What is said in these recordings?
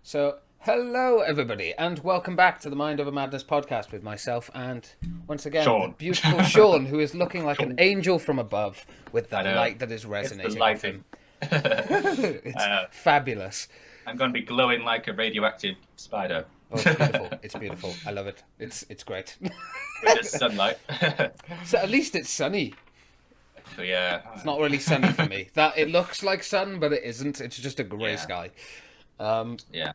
So, hello everybody, and welcome back to the Mind Over Madness podcast with myself and, once again, the Sean. beautiful Sean, who is looking like an Sean. angel from above with the I know. light that is It's the resonating off lighting. him. It's fabulous. I'm going to be glowing like a radioactive spider Oh, it's beautiful. It's beautiful. I love it. It's great. with this sunlight. So at least it's sunny. So yeah, It's not really sunny for me. That it looks like sun, but it isn't. It's just a grey Yeah. sky. yeah.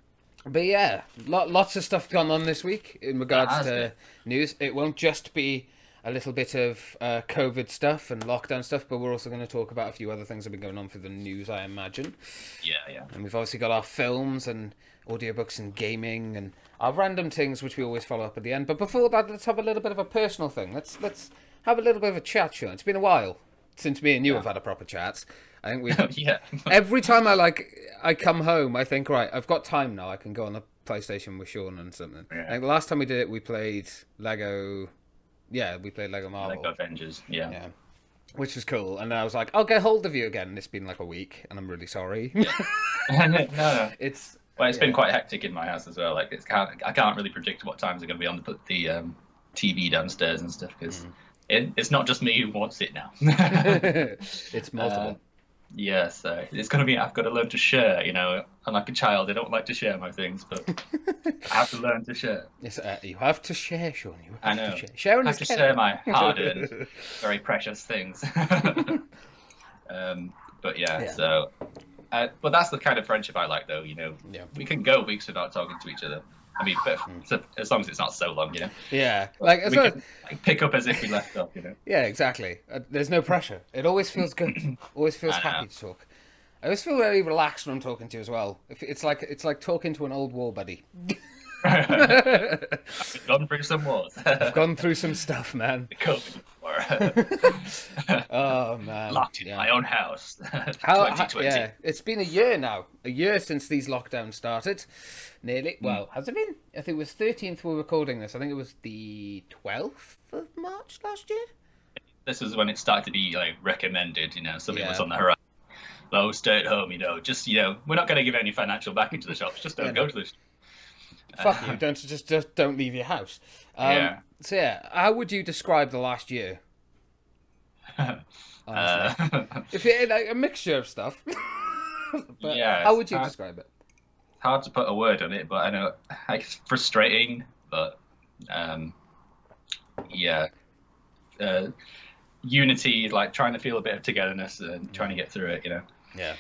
But yeah, lots of stuff gone on this week in regards has to been. news. It won't just be a little bit of COVID stuff and lockdown stuff, but we're also going to talk about a few other things that have been going on for the news, I imagine. Yeah. And we've obviously got our films and audiobooks and gaming and our random things, which we always follow up at the end. But before that, let's have a little bit of a personal thing. Let's have a little bit of a chat, Sean. It's been a while since me and you have had a proper chat. I think we Yeah. every time I come home, I think, right, I've got time now. I can go on the PlayStation with Sean and something. Yeah. I think the last time we did it, we played Lego. Yeah, we played Lego Marvel. Like Avengers. Yeah. Yeah, which was cool. And I was like, I'll get hold of you again. And it's been like a week, and I'm really sorry. No. It's Well, it's been quite hectic in my house as well. Like I can't really predict what times are going to be on the TV downstairs and stuff because it's not just me who wants it now. it's multiple. Yeah, so it's gonna be. I've got to learn to share. I'm like a child. I don't like to share my things, but I have to learn to share. Yes, you have to share, Sean. You have I know. to share. Sharing I is have to caring. share my hard-earned, very precious things. But yeah, Yeah. so. But that's the kind of friendship I like, though. Yeah. We can go weeks without talking to each other. I mean, but as long as it's not so long, Yeah, like as we long as, can pick up as if we left off. yeah, exactly. There's no pressure. It always feels good. Always feels I know. happy to talk. I always feel very relaxed when I'm talking to you as well. It's like talking to an old war buddy. I've gone through some wars. I've gone through some stuff, man. The COVID war. Oh man, Locked in yeah. my own house. How, 2020. yeah, it's been a year now. A year since these lockdowns started. Nearly. Well, has it been? I think it was 13th we're recording this. I think it was the 12th of March last year. This is when it started to be recommended. Something was Yeah. on the horizon. Oh, stay at home. Just we're not going to give any financial backing to the shops. Just don't Yeah, go no. to the shop. Fuck you! Don't just don't leave your house. Yeah. So yeah, how would you describe the last year? Honestly, if it like a mixture of stuff. But Yeah, how would you it's describe it? hard to put a word on it, but I know it's frustrating. But yeah, unity, like trying to feel a bit of togetherness and trying to get through it. Yeah.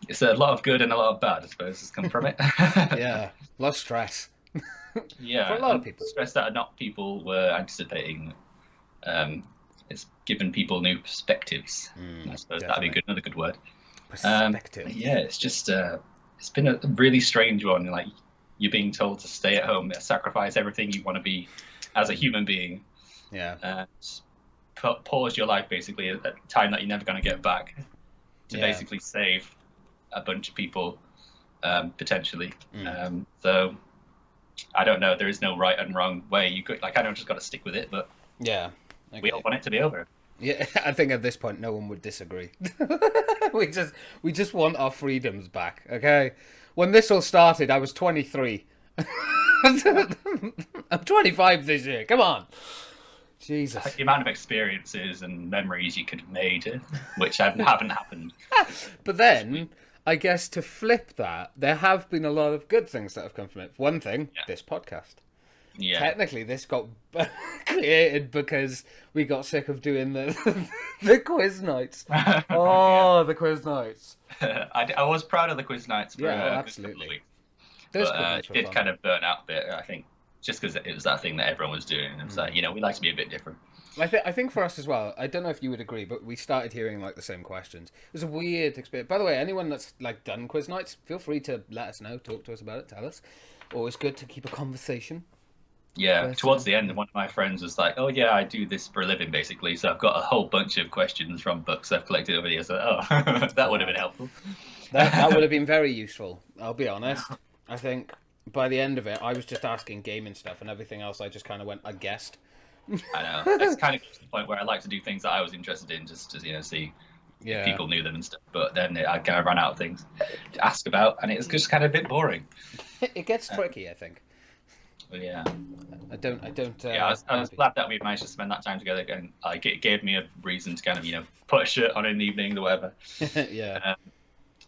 It's a lot of good and a lot of bad, I suppose, has come from it. Yeah. A lot of stress. Yeah, For a lot of and people. stress that not people were anticipating. It's given people new perspectives. I suppose that'd be definitely. another good word. Perspective. Yeah, it's just it's been a really strange one. Like you're being told to stay at home, sacrifice everything you want to be as a human being, Yeah. pause your life basically at a time that you're never going to get back to Yeah. basically save a bunch of people potentially. Mm. So I don't know. There is no right and wrong way. You could I don't just got to stick with it, but Yeah. we all want it to be over. Yeah, I think at this point no one would disagree. we just want our freedoms back, okay? When this all started, I was 23. I'm 25 this year. Come on. Jesus. The amount of experiences and memories you could have made, which haven't happened. But then, I guess to flip that, there have been a lot of good things that have come from it. One thing, this podcast. Yeah. Technically, this got created because we got sick of doing the quiz nights. Oh, the quiz nights. I was proud of the quiz nights for Yeah, a good absolutely. couple of weeks. Those But quiz nights it were did fun. kind of burn out a bit, I think, just because it was that thing that everyone was doing. And it was like, we like to be a bit different. I think for us as well, I don't know if you would agree, but we started hearing like the same questions. It was a weird experience. By the way, anyone that's like done quiz nights, feel free to let us know, talk to us about it, tell us. Always good to keep a conversation. Yeah, Yes. towards the end, one of my friends was like, "Oh yeah, I do this for a living, basically. So I've got a whole bunch of questions from books I've collected over the years." So, oh, that would have been helpful. That would have been very useful, I'll be honest. I think by the end of it, I was just asking gaming stuff, and everything else I just kind of went, I guessed. I know. It's kind of to the point where I like to do things that I was interested in, just to see if Yeah. people knew them and stuff. But then I kind of ran out of things to ask about, and it was just kind of a bit boring. It gets tricky, I think. But yeah. I don't. Yeah, I was glad that we managed to spend that time together, and like it gave me a reason to kind of put a shirt on in the evening or whatever. Yeah.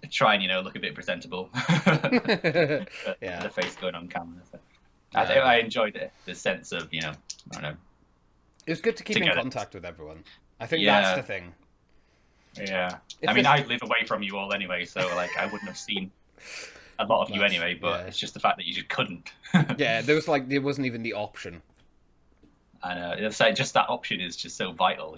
Try and look a bit presentable. The face going on camera. So. I enjoyed it. The sense of I don't know. It was good to keep together. in contact with everyone. I think that's the thing. Yeah. I mean, I live away from you all anyway, so like I wouldn't have seen a lot of you anyway, but it's just the fact that you just couldn't. Yeah, there wasn't even the option. I know. It's like just that option is just so vital,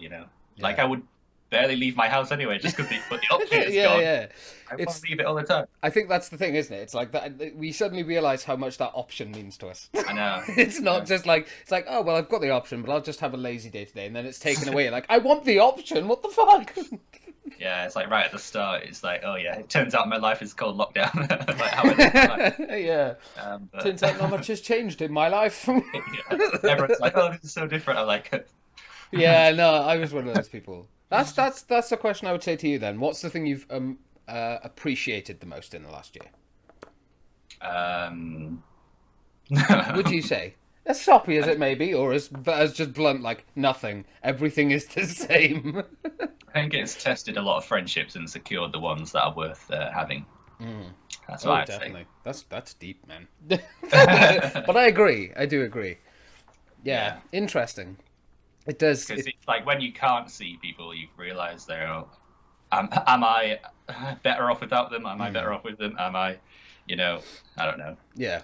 Like I would barely leave my house anyway, just because the option is gone. Yeah. I want to leave it all the time. I think that's the thing, isn't it? It's like that we suddenly realise how much that option means to us. I know. It's not just like oh well, I've got the option, but I'll just have a lazy day today, and then it's taken away. Like I want the option. What the fuck? Yeah, it's like right at the start. It's like, oh yeah, it turns out my life is called lockdown. Like how I live my life. Yeah. Turns out not much has changed in my life. Everyone's like, oh, this is so different. I'm like, yeah, no, I was one of those people. That's the question I would say to you then. What's the thing you've appreciated the most in the last year? Would you say? As soppy as it may be, or as just blunt, like nothing. Everything is the same. I think it's tested a lot of friendships and secured the ones that are worth having. That's what I'd definitely. say. That's deep, man. But I agree. I do agree. Yeah. Interesting. It does. Because it's like when you can't see people, you realise am I better off without them? Am I better off with them? Am I, I don't know. Yeah.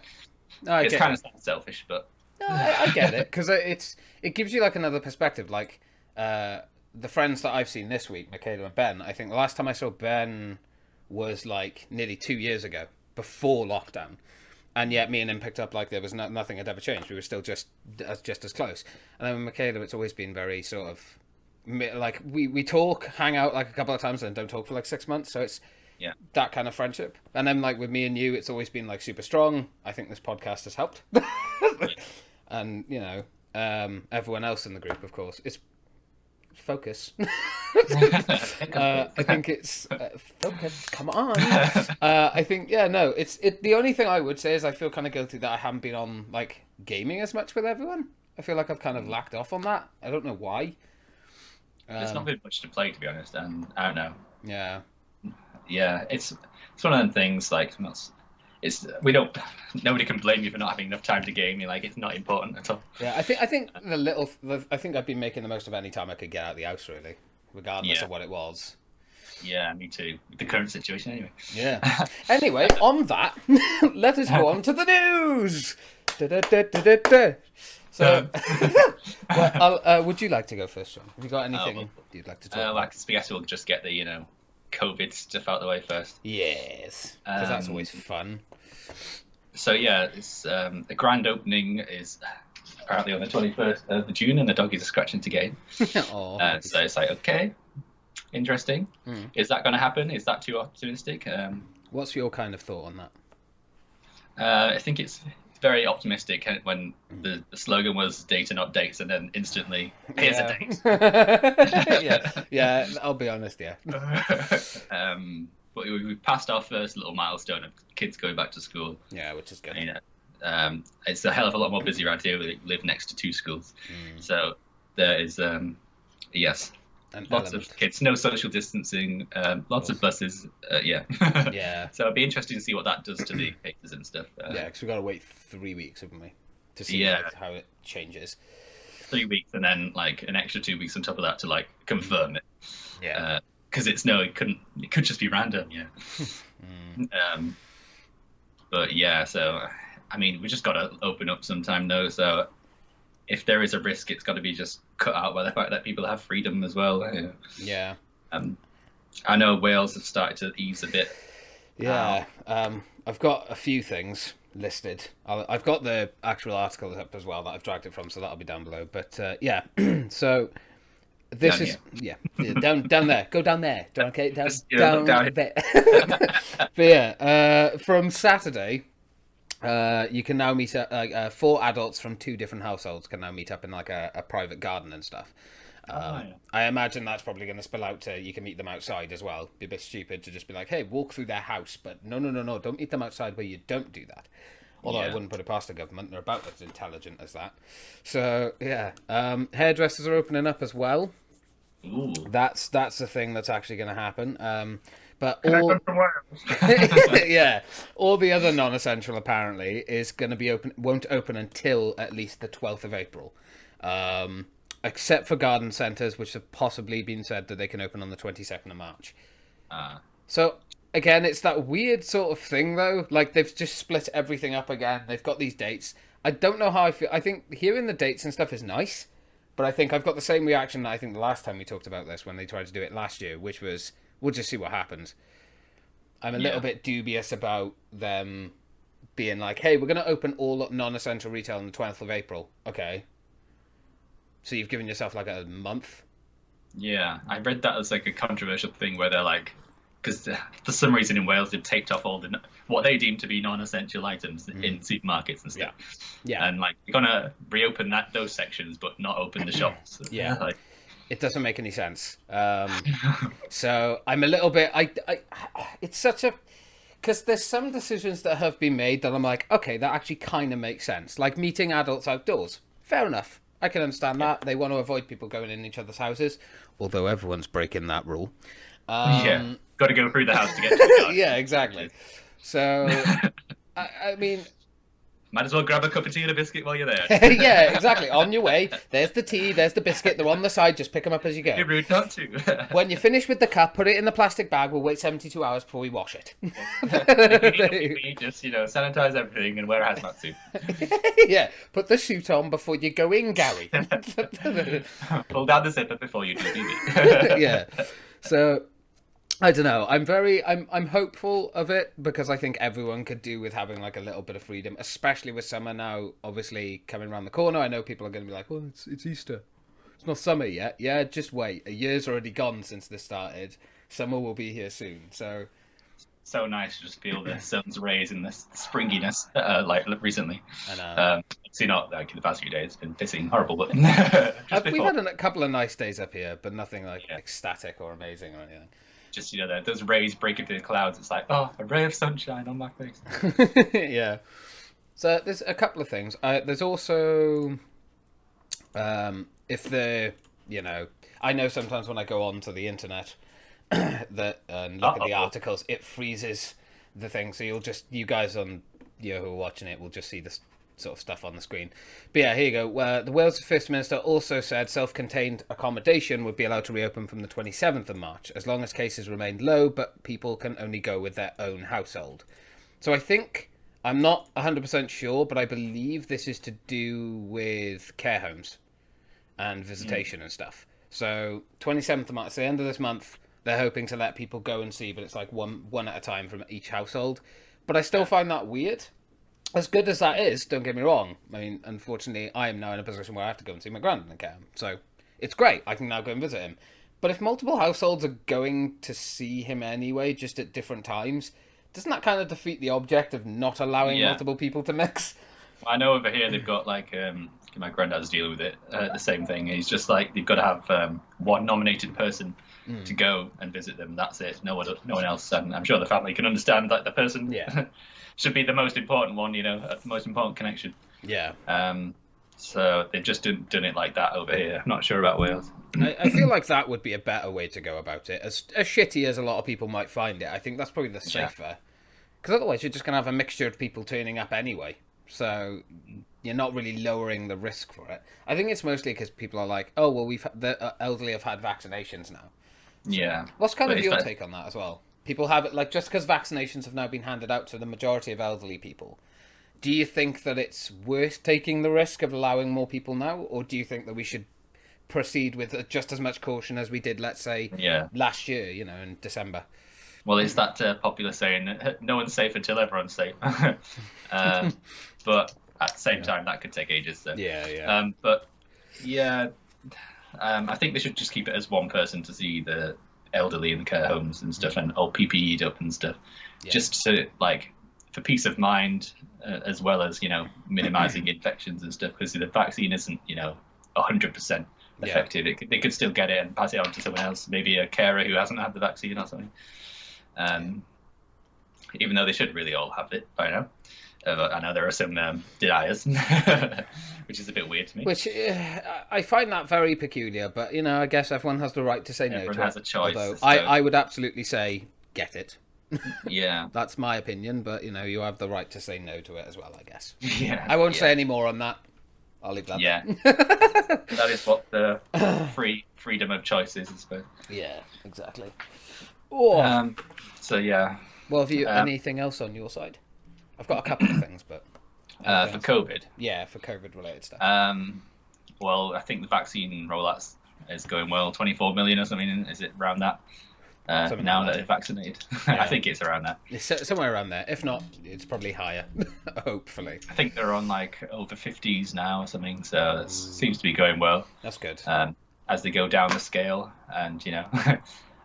No, it's kind of selfish, but. No, I get it, because it gives you like another perspective. Like the friends that I've seen this week, Michaela and Ben. I think the last time I saw Ben was like nearly 2 years ago, before lockdown, and yet me and him picked up like there was nothing had ever changed. We were still just as close. And then with Michaela, it's always been very sort of like we talk, hang out like a couple of times, and then don't talk for like 6 months. So it's that kind of friendship. And then like with me and you, it's always been like super strong. I think this podcast has helped. And everyone else in the group, of course, it's focus. I think it's focus. Come on. I think it's the only thing I would say is I feel kind of guilty that I haven't been on like gaming as much with everyone. I feel like I've kind of lacked off on that. I don't know why. There's not been much to play, to be honest, and I don't know. Yeah, it's one of them things. Like nobody can blame you for not having enough time to game. Like it's not important at all. Yeah, I think I think I've been making the most of any time I could get out of the house, really, regardless of what it was. Yeah, me too. With the current situation, anyway. Yeah. Anyway, on that, let us go on to the news. So, well, would you like to go first, John? Have you got anything you'd like to talk about? I guess we'll just get the COVID stuff out of the way first. Yes, because that's always fun. So yeah, it's the grand opening is apparently on the 21st of June, and the doggies are scratching to get in. So it's like, okay, interesting. Is that going to happen? Is that too optimistic? What's your kind of thought on that? I think it's very optimistic when the slogan was data not dates, and then instantly here's a date. yeah, I'll be honest, yeah. But we passed our first little milestone of kids going back to school. Yeah, which is good. It's a hell of a lot more busy around here. We live next to 2 schools, so there is lots of kids, no social distancing, lots of buses. Yeah. So it'd be interesting to see what that does to the cases and stuff. Because we've got to wait 3 weeks, haven't we, to see how it changes. 3 weeks, and then like an extra 2 weeks on top of that to like confirm it. Yeah. Because it could just be random. Yeah. But yeah, so I mean, we just got to open up sometime though. So if there is a risk, it's got to be just cut out by the fact that people have freedom as well. Yeah. I know Wales have started to ease a bit. Yeah. I've got a few things listed. I've got the actual article up as well that I've dragged it from, so that'll be down below. But so this down down there. Go down there. Down there. But from Saturday. You can now meet up. 4 adults from 2 different households can now meet up in like a private garden and stuff. Yeah. I imagine that's probably going to spill out to you can meet them outside as well. Be a bit stupid to just be like, hey, walk through their house, but no, don't meet them outside where you don't do that. Although I Yeah. wouldn't put it past the government, they're about as intelligent as that. So yeah, hairdressers are opening up as well. Ooh. That's the thing that's actually going to happen. But Can I all come from Wales? yeah, all the other non-essential apparently is going to be open. Won't open until at least the 12th of April, except for garden centres, which have possibly been said that they can open on the 22nd of March. So again, it's that weird sort of thing though. Like they've just split everything up again. They've got these dates. I don't know how I feel. I think hearing the dates and stuff is nice, but I think I've got the same reaction that I think the last time we talked about this when they tried to do it last year, which was we'll just see what happens. I'm a little bit dubious about them being like, hey, we're going to open all non-essential retail on the 12th of April. Okay. So you've given yourself like a month? Yeah, I read that as like a controversial thing where they're like, because for some reason in Wales they've taped off all the what they deem to be non-essential items in supermarkets and stuff. Yeah. And like we're gonna reopen those sections but not open the shops. Yeah. Like, it doesn't make any sense. So I'm a little bit. It's such a because there's some decisions that have been made that I'm like, okay, that actually kind of makes sense. Like meeting adults outdoors, fair enough. I can understand that. They want to avoid people going in each other's houses, although everyone's breaking that rule. yeah, got to go through the house to get to the garden. Yeah, exactly. So, I mean, might as well grab a cup of tea and a biscuit while you're there. yeah, exactly. On your way, there's the tea, there's the biscuit. They're on the side. Just pick them up as you go. You're rude not to. When you finish with the cup, put it in the plastic bag. We'll wait 72 hours before we wash it. If you just sanitize everything and wear a hazmat suit. Yeah, put the suit on before you go in, Gary. Pull down the zipper before you do BB. Yeah. So I don't know. I'm hopeful of it because I think everyone could do with having like a little bit of freedom, especially with summer now obviously coming around the corner. I know people are going to be like, "Well, it's Easter. It's not summer yet." Yeah, just wait. A year's already gone since this started. Summer will be here soon. So nice to just feel the sun's rays and the springiness, like recently. I know. See, not like in the past few days, it's been pissing horrible, but We've had a couple of nice days up here, but nothing like ecstatic or amazing or anything. Just those rays breaking through the clouds. It's like, oh, a ray of sunshine on my face. Yeah. So there's a couple of things. There's also, if the I know sometimes when I go onto the internet that and look at the articles, it freezes the thing. So you guys on who are watching it will just see this sort of stuff on the screen. But yeah, here you go. The Wales First Minister also said self-contained accommodation would be allowed to reopen from the 27th of March, as long as cases remained low, but people can only go with their own household. So I think, I'm not 100% sure, but I believe this is to do with care homes and visitation and stuff. So 27th of March, so the end of this month, they're hoping to let people go and see, but it's like one at a time from each household. But I still find that weird. As good as that is, don't get me wrong. I mean, unfortunately, I am now in a position where I have to go and see my granddad in care. So it's great. I can now go and visit him. But if multiple households are going to see him anyway, just at different times, doesn't that kind of defeat the object of not allowing multiple people to mix? I know over here they've got like my granddad's dealing with it. The same thing. He's just like they've got to have one nominated person to go and visit them. That's it. No one else. And I'm sure the family can understand that the person should be the most important one. The most important connection. Yeah. So they've just done it like that over here. I'm not sure about Wales. I feel like that would be a better way to go about it. As shitty as a lot of people might find it, I think that's probably the safer. Because otherwise you're just going to have a mixture of people turning up anyway. So you're not really lowering the risk for it. I think it's mostly because people are like, oh, well, the elderly have had vaccinations now. So Yeah. what's kind of your take on that as well? People have it, like, just because vaccinations have now been handed out to the majority of elderly people, do you think that it's worth taking the risk of allowing more people now? Or do you think that we should proceed with just as much caution as we did, let's say, last year, in December? Well, it's that popular saying, no one's safe until everyone's safe. But at the same time, that could take ages. So. But I think they should just keep it as one person to see the elderly in the care homes and stuff, and all PPE'd up and stuff, just to for peace of mind, as well as minimizing infections and stuff, because the vaccine isn't 100% affected, they could still get it and pass it on to someone else, maybe a carer who hasn't had the vaccine or something. Even though they should really all have it by now. I know there are some deniers, which is a bit weird to me. Which I find that very peculiar, but I guess everyone has the right to say no to it. Everyone has a choice. Although I would absolutely say get it. Yeah. That's my opinion, but you have the right to say no to it as well, I guess. Yeah. I won't say any more on that. I'll leave that. Yeah. That is what the freedom of choice is, I suppose. Yeah, exactly. Oh. So yeah. Well, have you anything else on your side? I've got a couple of things, but for COVID. Yeah, for COVID related stuff. Well, I think the vaccine rollout is going well. 24 million or something. Is it around that? Now that they're vaccinated, yeah. I think it's around that. It's somewhere around there. If not, it's probably higher. Hopefully. I think they're on like over 50s now or something. So it seems to be going well. That's good. As they go down the scale, and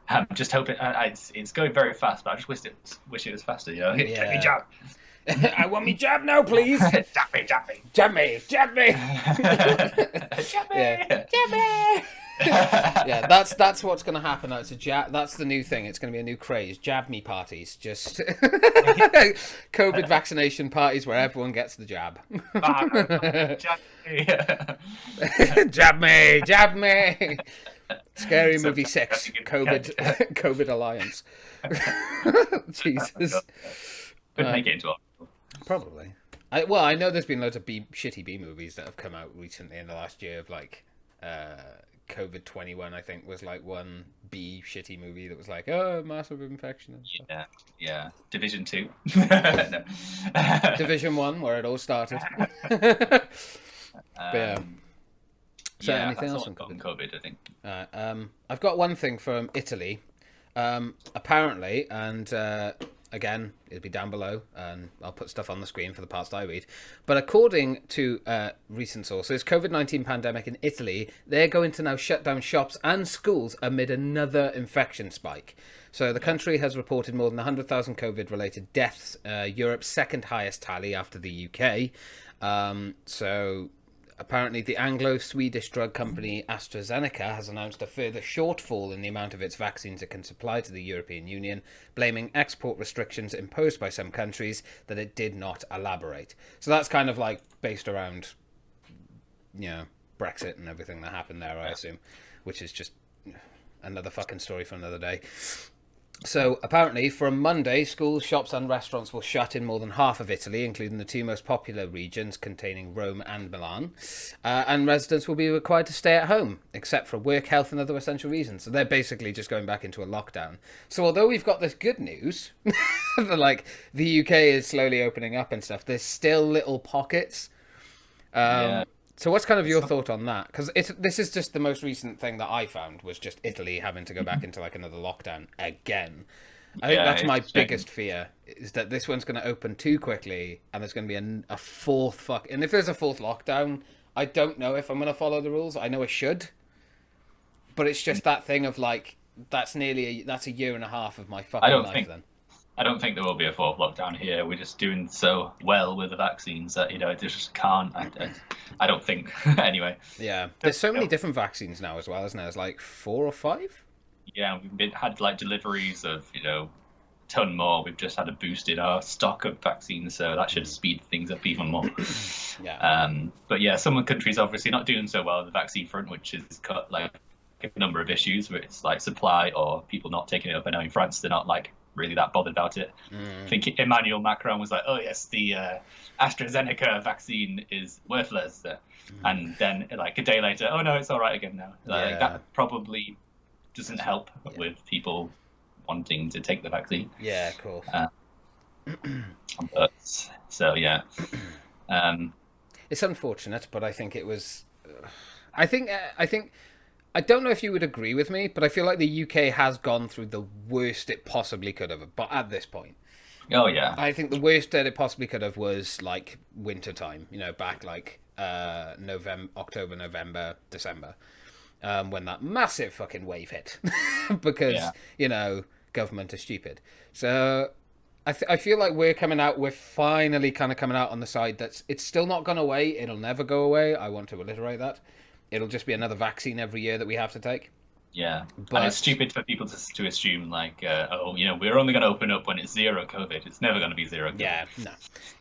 I'm just hoping it's going very fast. But I just wish it was faster. Yeah. Take me jab. I want me jab now, please. Jab me. Jab me. Jab me. Jab me. Yeah. Jab me. Yeah, that's what's going to happen. It's that's the new thing. It's going to be a new craze. Jab me parties. Just COVID vaccination parties where everyone gets the jab. Jab me. Jab me. Scary Movie 6. COVID Alliance. Jesus. Could make it into a... Probably. I know there's been loads of shitty B movies that have come out recently in the last year of like COVID 21, I think, was like one B shitty movie that was like, massive infection and stuff. Yeah. Division 2. No. Division 1, where it all started. Yeah. So anything else on COVID, I think. I've got one thing from Italy. Apparently, and again, it'll be down below, and I'll put stuff on the screen for the parts that I read. But according to recent sources, COVID-19 pandemic in Italy, they're going to now shut down shops and schools amid another infection spike. So the country has reported more than 100,000 COVID-related deaths, Europe's second highest tally after the UK. So apparently the Anglo-Swedish drug company AstraZeneca has announced a further shortfall in the amount of its vaccines it can supply to the European Union, blaming export restrictions imposed by some countries that it did not elaborate. So that's kind of like based around, Brexit and everything that happened there, I assume, which is just another fucking story for another day. So, apparently, from Monday, schools, shops and restaurants will shut in more than half of Italy, including the two most popular regions containing Rome and Milan. And residents will be required to stay at home, except for work, health and other essential reasons. So they're basically just going back into a lockdown. So although we've got this good news, that like the UK is slowly opening up and stuff, there's still little pockets. So what's kind of your thought on that? Because this is just the most recent thing that I found was just Italy having to go back into like another lockdown again. I think that's my biggest fear, is that this one's going to open too quickly and there's going to be a fourth And if there's a fourth lockdown, I don't know if I'm going to follow the rules. I know I should. But it's just that thing of like, that's a year and a half of my fucking life then. I don't think there will be a fourth lockdown here. We're just doing so well with the vaccines that, it just can't. I don't think, anyway. Yeah. There's so many different vaccines now as well, isn't there? There's like 4 or 5? Yeah, we've had like deliveries of, a ton more. We've just had a boost in our stock of vaccines, so that should speed things up even more. Yeah. But yeah, some countries obviously not doing so well on the vaccine front, which has got like a number of issues where it's like supply or people not taking it up. I know in France they're not like really that bothered about it. I think Emmanuel Macron was like, oh yes, the AstraZeneca vaccine is worthless, and then like a day later, oh no, it's all right again now. Like, that probably doesn't help with people wanting to take the vaccine. Yeah, cool. So yeah, it's unfortunate, but I think it was. I think. I don't know if you would agree with me, but I feel like the UK has gone through the worst it possibly could have. But at this point, oh yeah, I think the worst that it possibly could have was like winter time. Back like October, November, December, when that massive fucking wave hit, because government is stupid. So I feel like we're finally kind of coming out on the side that's it's still not gone away. It'll never go away. I want to reiterate that. It'll just be another vaccine every year that we have to take. Yeah, But and it's stupid for people to assume like, oh, we're only going to open up when it's zero COVID. It's never going to be zero COVID. yeah, no,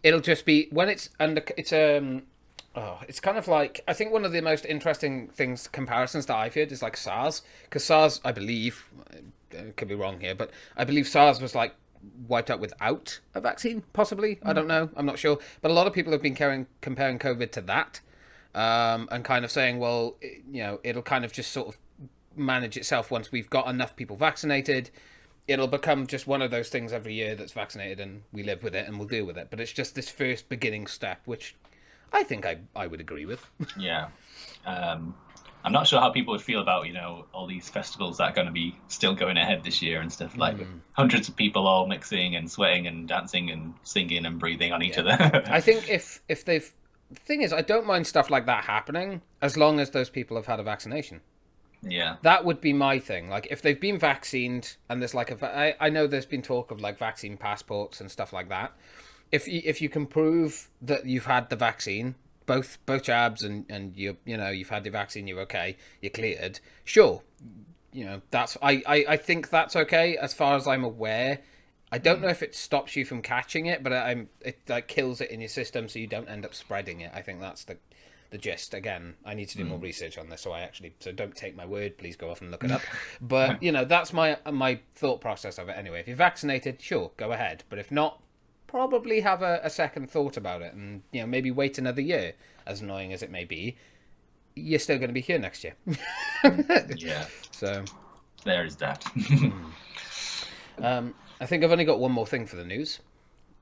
it'll just be when it's under. It's kind of like, I think one of the most interesting comparisons that I've heard is like SARS, because SARS, I believe, could be wrong here, but I believe SARS was like wiped out without a vaccine, possibly. I don't know. I'm not sure. But a lot of people have been comparing COVID to that, and kind of saying, well, it'll kind of just sort of manage itself once we've got enough people vaccinated. It'll become just one of those things every year that's vaccinated, and we live with it and we'll deal with it. But it's just this first beginning step, which I think I would agree with. Yeah. I'm not sure how people would feel about, all these festivals that are going to be still going ahead this year and stuff, like hundreds of people all mixing and sweating and dancing and singing and breathing on each other. I think if they've... The thing is, I don't mind stuff like that happening as long as those people have had a vaccination. Yeah. That would be my thing. Like, if they've been vaccinated and there's like I know there's been talk of like vaccine passports and stuff like that. If you can prove that you've had the vaccine, both jabs, and you've had the vaccine, you're okay, you're cleared, sure, that's I think that's okay as far as I'm aware. I don't know if it stops you from catching it, but it like kills it in your system so you don't end up spreading it. I think that's the gist. Again, I need to do more research on this, so don't take my word, please go off and look it up. But that's my thought process of it anyway. If you're vaccinated, sure, go ahead, but if not, probably have a second thought about it, and maybe wait another year. As annoying as it may be, you're still going to be here next year. Yeah. So there is that. I think I've only got one more thing for the news,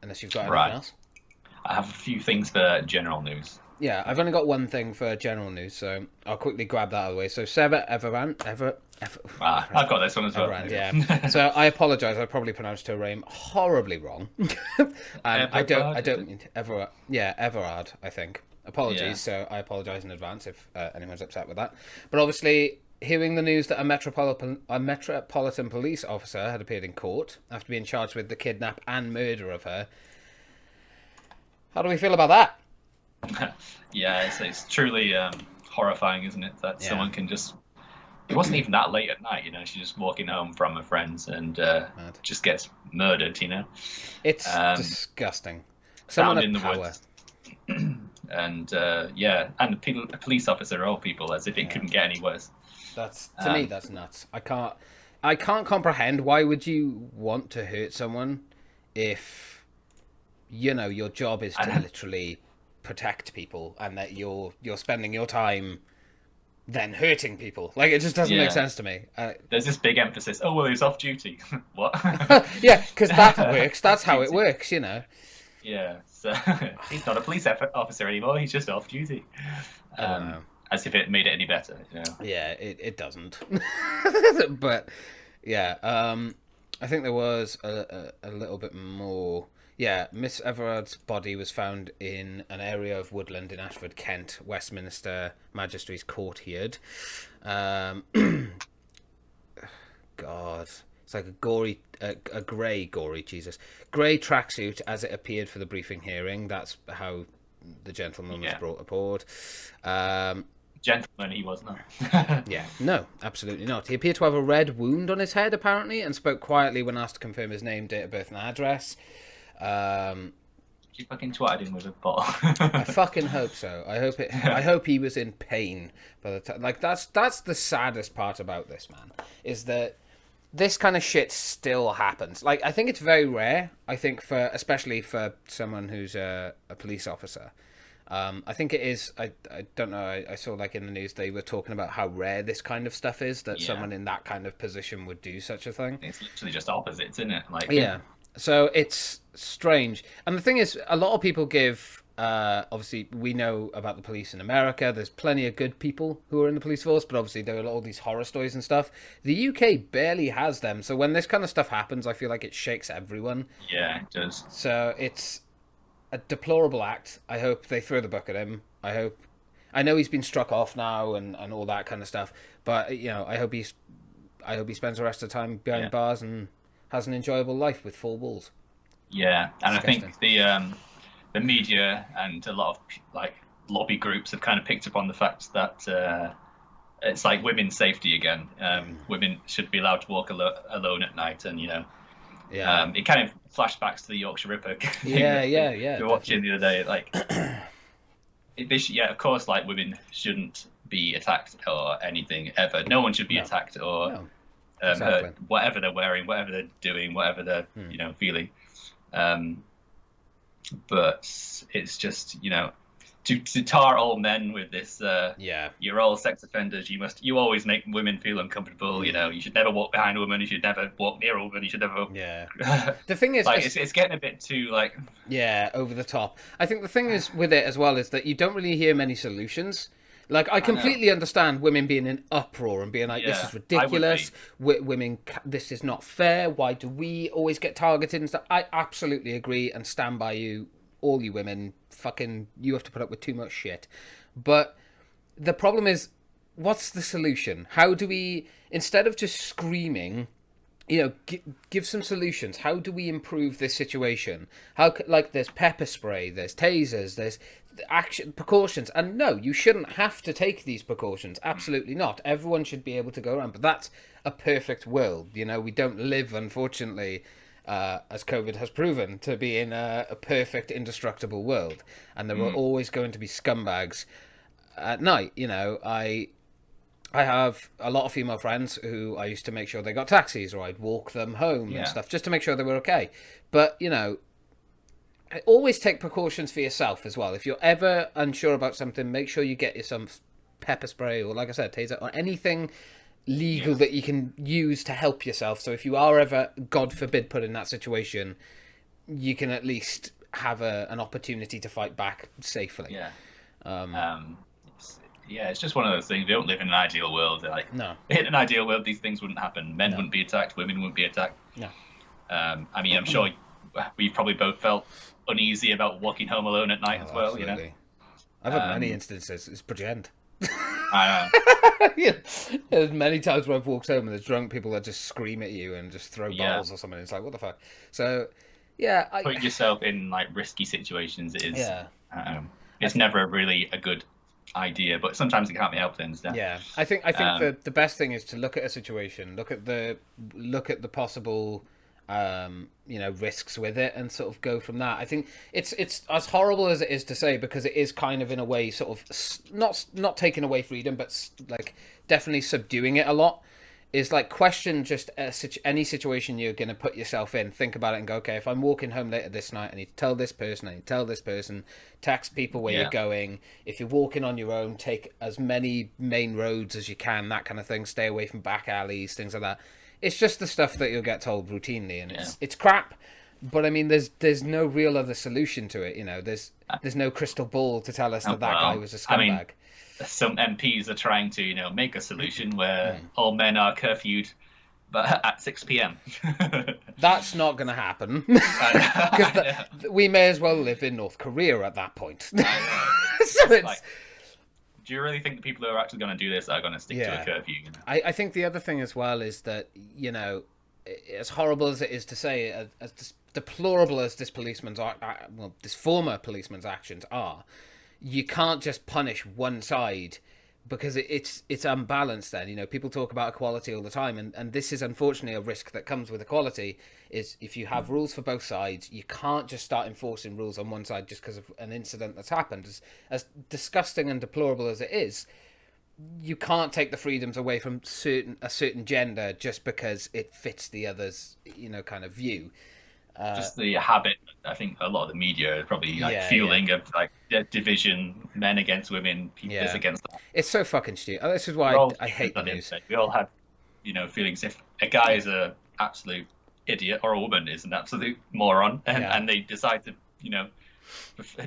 unless you've got anything else. I have a few things for general news. Yeah, I've only got one thing for general news, so I'll quickly grab that out of the way. So Everard, I've got this one as well. Everard, yeah. So I apologise. I probably pronounced her name horribly wrong, and I don't mean Everard. Yeah, Everard. I think. Apologies. Yeah. So I apologise in advance if anyone's upset with that. But obviously, hearing the news that a Metropolitan Police officer had appeared in court after being charged with the kidnap and murder of her. How do we feel about that? Yeah, it's truly horrifying, isn't it? That someone can just... It wasn't even that late at night, she's just walking home from her friends and just gets murdered, It's disgusting. Found in the woods. And, and a police officer, all people, as if it couldn't get any worse. To me, that's nuts. I can't comprehend, why would you want to hurt someone if, your job is to literally protect people, and that you're spending your time then hurting people. Like, it just doesn't make sense to me. There's this big emphasis, oh, well, he's off duty. What? Yeah, because that works. That's how it works, Yeah, so he's not a police officer anymore, he's just off duty. I don't know. As if it made it any better, Yeah, it doesn't. But, yeah, I think there was a little bit more... Yeah, Miss Everard's body was found in an area of woodland in Ashford, Kent, Westminster Magistrates Court heard. God, it's like a grey tracksuit as it appeared for the briefing hearing. That's how the gentleman was brought aboard. Gentleman he was not. Yeah, no, absolutely not. He appeared to have a red wound on his head, apparently, and spoke quietly when asked to confirm his name, date of birth, and address. You fucking twatted him with a bottle. I fucking hope so. I hope he was in pain by the time. Like, that's the saddest part about this, man, is that this kind of shit still happens. Like, I think it's very rare. I think especially for someone who's a police officer. I think it is. I don't know. I saw like in the news they were talking about how rare this kind of stuff is, that someone in that kind of position would do such a thing. It's literally just opposites, isn't it? Like, yeah. So it's strange. And the thing is, a lot of people give... obviously, we know about the police in America. There's plenty of good people who are in the police force, but obviously there are all these horror stories and stuff. The UK barely has them. So when this kind of stuff happens, I feel like it shakes everyone. Yeah, it does. So it's a deplorable act. I hope they throw the book at him. I know he's been struck off now and all that kind of stuff. But, I hope he spends the rest of the time behind bars and has an enjoyable life with four walls. Yeah, and I think the media and a lot lobby groups have kind of picked up on the fact that it's like women's safety again. Women should be allowed to walk alone at night, and it kind of flashbacks to the Yorkshire Ripper thing that we were watching the other day. Like, of course, like women shouldn't be attacked or anything ever. No one should be attacked or hurt, whatever they're wearing, whatever they're doing, whatever they're feeling. But it's just to tar all men with this you're all sex offenders, you always make women feel uncomfortable. You should never walk behind a woman, you should never walk near a woman, you should never the thing is, like, it's getting a bit too like over the top. I think the thing is with it as well is that you don't really hear many solutions. Like, I completely understand women being in uproar and being like, this is ridiculous. Women, this is not fair. Why do we always get targeted and stuff? I absolutely agree and stand by you, all you women. Fucking, you have to put up with too much shit. But the problem is, what's the solution? How do we, instead of just screaming, give some solutions. How do we improve this situation? There's pepper spray, there's tasers, there's action precautions, and no, you shouldn't have to take these precautions. Absolutely not. Everyone should be able to go around, but that's a perfect world. We don't live, unfortunately, as COVID has proven, to be in a perfect, indestructible world, and there are always going to be scumbags at night. I have a lot of female friends who I used to make sure they got taxis, or I'd walk them home and stuff just to make sure they were okay. But, always take precautions for yourself as well. If you're ever unsure about something, make sure you get you some pepper spray or, like I said, taser or anything legal that you can use to help yourself. So if you are ever, God forbid, put in that situation, you can at least have an opportunity to fight back safely. It's just one of those things. We don't live in an ideal world. No. In an ideal world, these things wouldn't happen. Men wouldn't be attacked. Women wouldn't be attacked. No. I'm sure we've probably both felt uneasy about walking home alone at night as well. Absolutely. I've had many instances. It's pretend. I know. There's many times where I've walked home and there's drunk people that just scream at you and just throw bottles or something. It's like, what the fuck? So, putting yourself in like risky situations is it's never really a good idea, but sometimes it can't be helped. I think the best thing is to look at a situation, look at the possible risks with it, and sort of go from that. I think it's as horrible as it is to say, because it is kind of in a way sort of not taking away freedom, but like definitely subduing it a lot. Is like, question just any situation you're going to put yourself in. Think about it and go, okay, if I'm walking home later this night, I need to tell this person, text people where you're going. If you're walking on your own, take as many main roads as you can, that kind of thing. Stay away from back alleys, things like that. It's just the stuff that you'll get told routinely, and it's crap. But I mean, there's no real other solution to it. There's no crystal ball to tell us that guy was a scumbag. Some MPs are trying to, make a solution where all men are curfewed, but at 6 p.m. That's not going to happen, because we may as well live in North Korea at that point. So it's like, do you really think the people who are actually going to do this are going to stick to a curfew? I think the other thing as well is that, as horrible as it is to say, as deplorable as this former policeman's actions are, you can't just punish one side, because it's unbalanced then. People talk about equality all the time, and this is unfortunately a risk that comes with equality, is if you have rules for both sides, you can't just start enforcing rules on one side just because of an incident that's happened. As disgusting and deplorable as it is, you can't take the freedoms away from a certain gender just because it fits the other's kind of view. Just the habit, I think a lot of the media are probably fueling of like division, men against women, people against that. It's so fucking stupid. This is why I hate the news. We all have, feelings. If a guy is an absolute idiot or a woman is an absolute moron, and they decide to,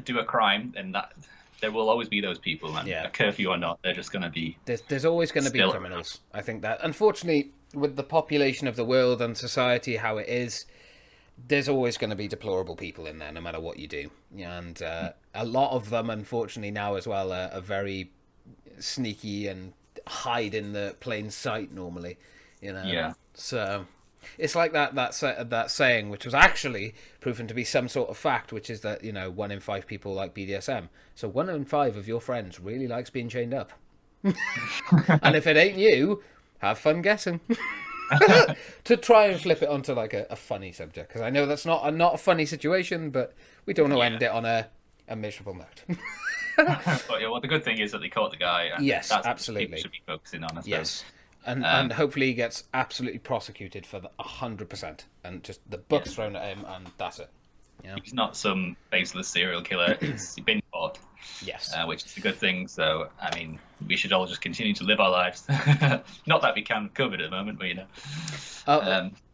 do a crime, and that there will always be those people. And a curfew or not, they're just going to be. There's always going to be criminals. I think that, unfortunately, with the population of the world and society how it is, there's always going to be deplorable people in there, no matter what you do. And a lot of them, unfortunately, now as well, are very sneaky and hide in the plain sight normally. So It's like that saying, which was actually proven to be some sort of fact, which is that 1 in 5 people like BDSM. So 1 in 5 of your friends really likes being chained up. And if it ain't you, have fun guessing. To try and flip it onto like a funny subject, because I know that's not a funny situation, but we don't want to end it on a miserable note. But yeah, well, the good thing is that they caught the guy. And Yes, that's absolutely. What people should be focusing on, I suppose. Yes, and hopefully he gets absolutely prosecuted for 100%, and just the book's thrown at him, and that's it. He's not some baseless serial killer. He's been caught. Yes, which is a good thing. So, I mean, we should all just continue to live our lives. Not that we can with COVID at the moment, but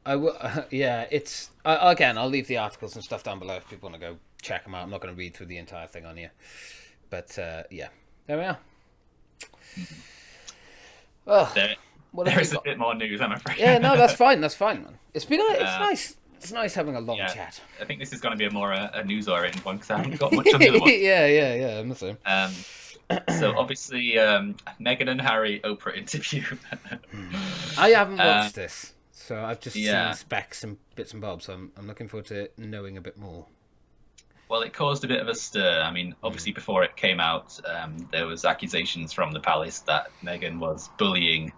I will. Yeah, it's again. I'll leave the articles and stuff down below if people want to go check them out. I'm not going to read through the entire thing on here, but yeah, there we are. Oh, there is a bit more news, I'm afraid. Yeah, no, that's fine. That's fine, man. It's nice. It's nice having a long chat. I think this is going to be a more a news-oriented one because I haven't got much on the other one. Yeah. I'm the same. So obviously, Meghan and Harry Oprah interview. I haven't watched this, so I've just seen specs and bits and bobs. So I'm looking forward to knowing a bit more. Well, it caused a bit of a stir. I mean, obviously, before it came out, there was accusations from the palace that Meghan was bullying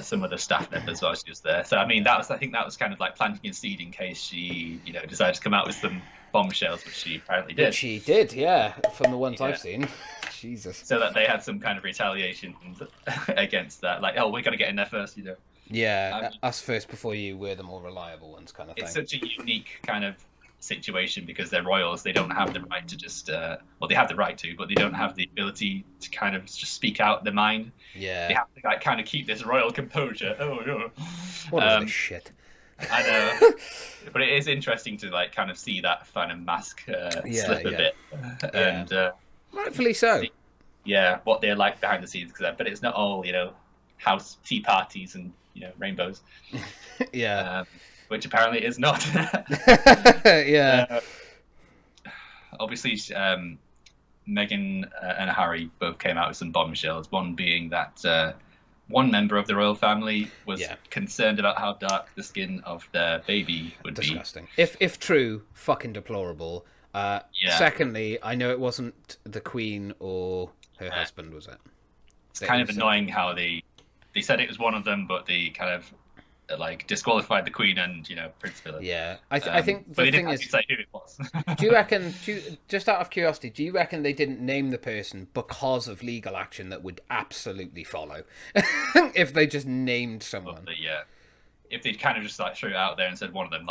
some of the staff members while she was there. So, I mean, I think that was kind of like planting a seed in case she, decided to come out with some bombshells, which she apparently did. Which she did, yeah, from the ones I've seen. Jesus. So that they had some kind of retaliation against that. Like, oh, we're going to get in there first, Yeah, us first before you. We're the more reliable ones, kind of thing. It's such a unique kind of situation because they're royals. They don't have the right to just they have the right to, but they don't have the ability to kind of just speak out their mind. Yeah, they have to like kind of keep this royal composure. What a shit. I know. But it is interesting to like kind of see that kind of mask slip a bit, and rightfully so. What they're like behind the scenes, but it's not all house tea parties and rainbows. Which apparently is not. Obviously, Meghan and Harry both came out with some bombshells. One being that one member of the royal family was concerned about how dark the skin of their baby would be. Disgusting. If true, fucking deplorable. Secondly, I know it wasn't the Queen or her husband, was it? It's kind of annoying how they said it was one of them, but they kind of disqualified the Queen and Prince Philip. Yeah, I think the thing is, say who it was. Do you reckon? Just out of curiosity, do you reckon they didn't name the person because of legal action that would absolutely follow if they just named someone? If they'd kind of just threw it out there and said one of them,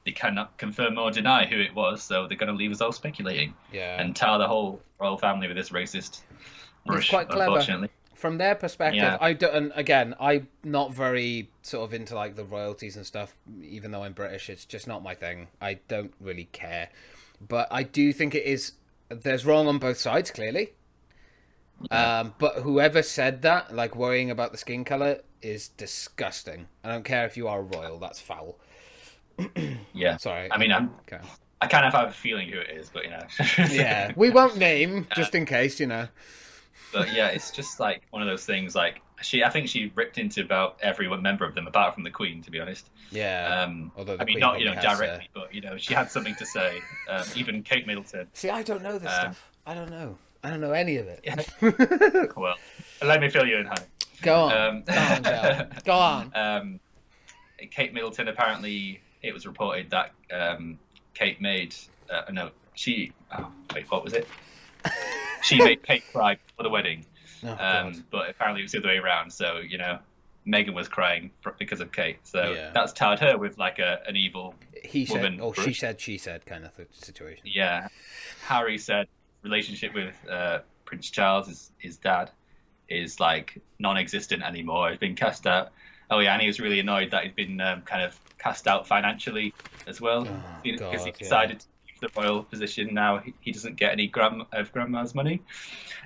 they cannot confirm or deny who it was, so they're going to leave us all speculating. And tar the whole royal family with this racist brush. It's quite clever. Unfortunately. From their perspective, I don't. And again, I'm not very sort of into the royalties and stuff. Even though I'm British, it's just not my thing. I don't really care, but I do think it is. There's wrong on both sides, clearly. But whoever said that, worrying about the skin color, is disgusting. I don't care if you are a royal. That's foul. Sorry. I mean, I kind of have a feeling who it is, but we won't name just in case, But it's just one of those things. I think she ripped into about every member of them, apart from the Queen, to be honest. Although I mean, not directly, but she had something to say. Even Kate Middleton. See, I don't know this stuff. I don't know any of it. Well, let me fill you in, honey. Go on. Go on. Kate Middleton, apparently, it was reported that Kate made. What was it? She made Kate cry for the wedding, but apparently it was the other way around. So Meghan was crying because of Kate. So that's tarred her with an evil woman. She said kind of situation. Yeah, Harry said relationship with Prince Charles, his dad, is non-existent anymore. He's been cast out. Oh yeah, and he was really annoyed that he's been kind of cast out financially as well because he decided to the royal position now. He doesn't get any of grandma's money,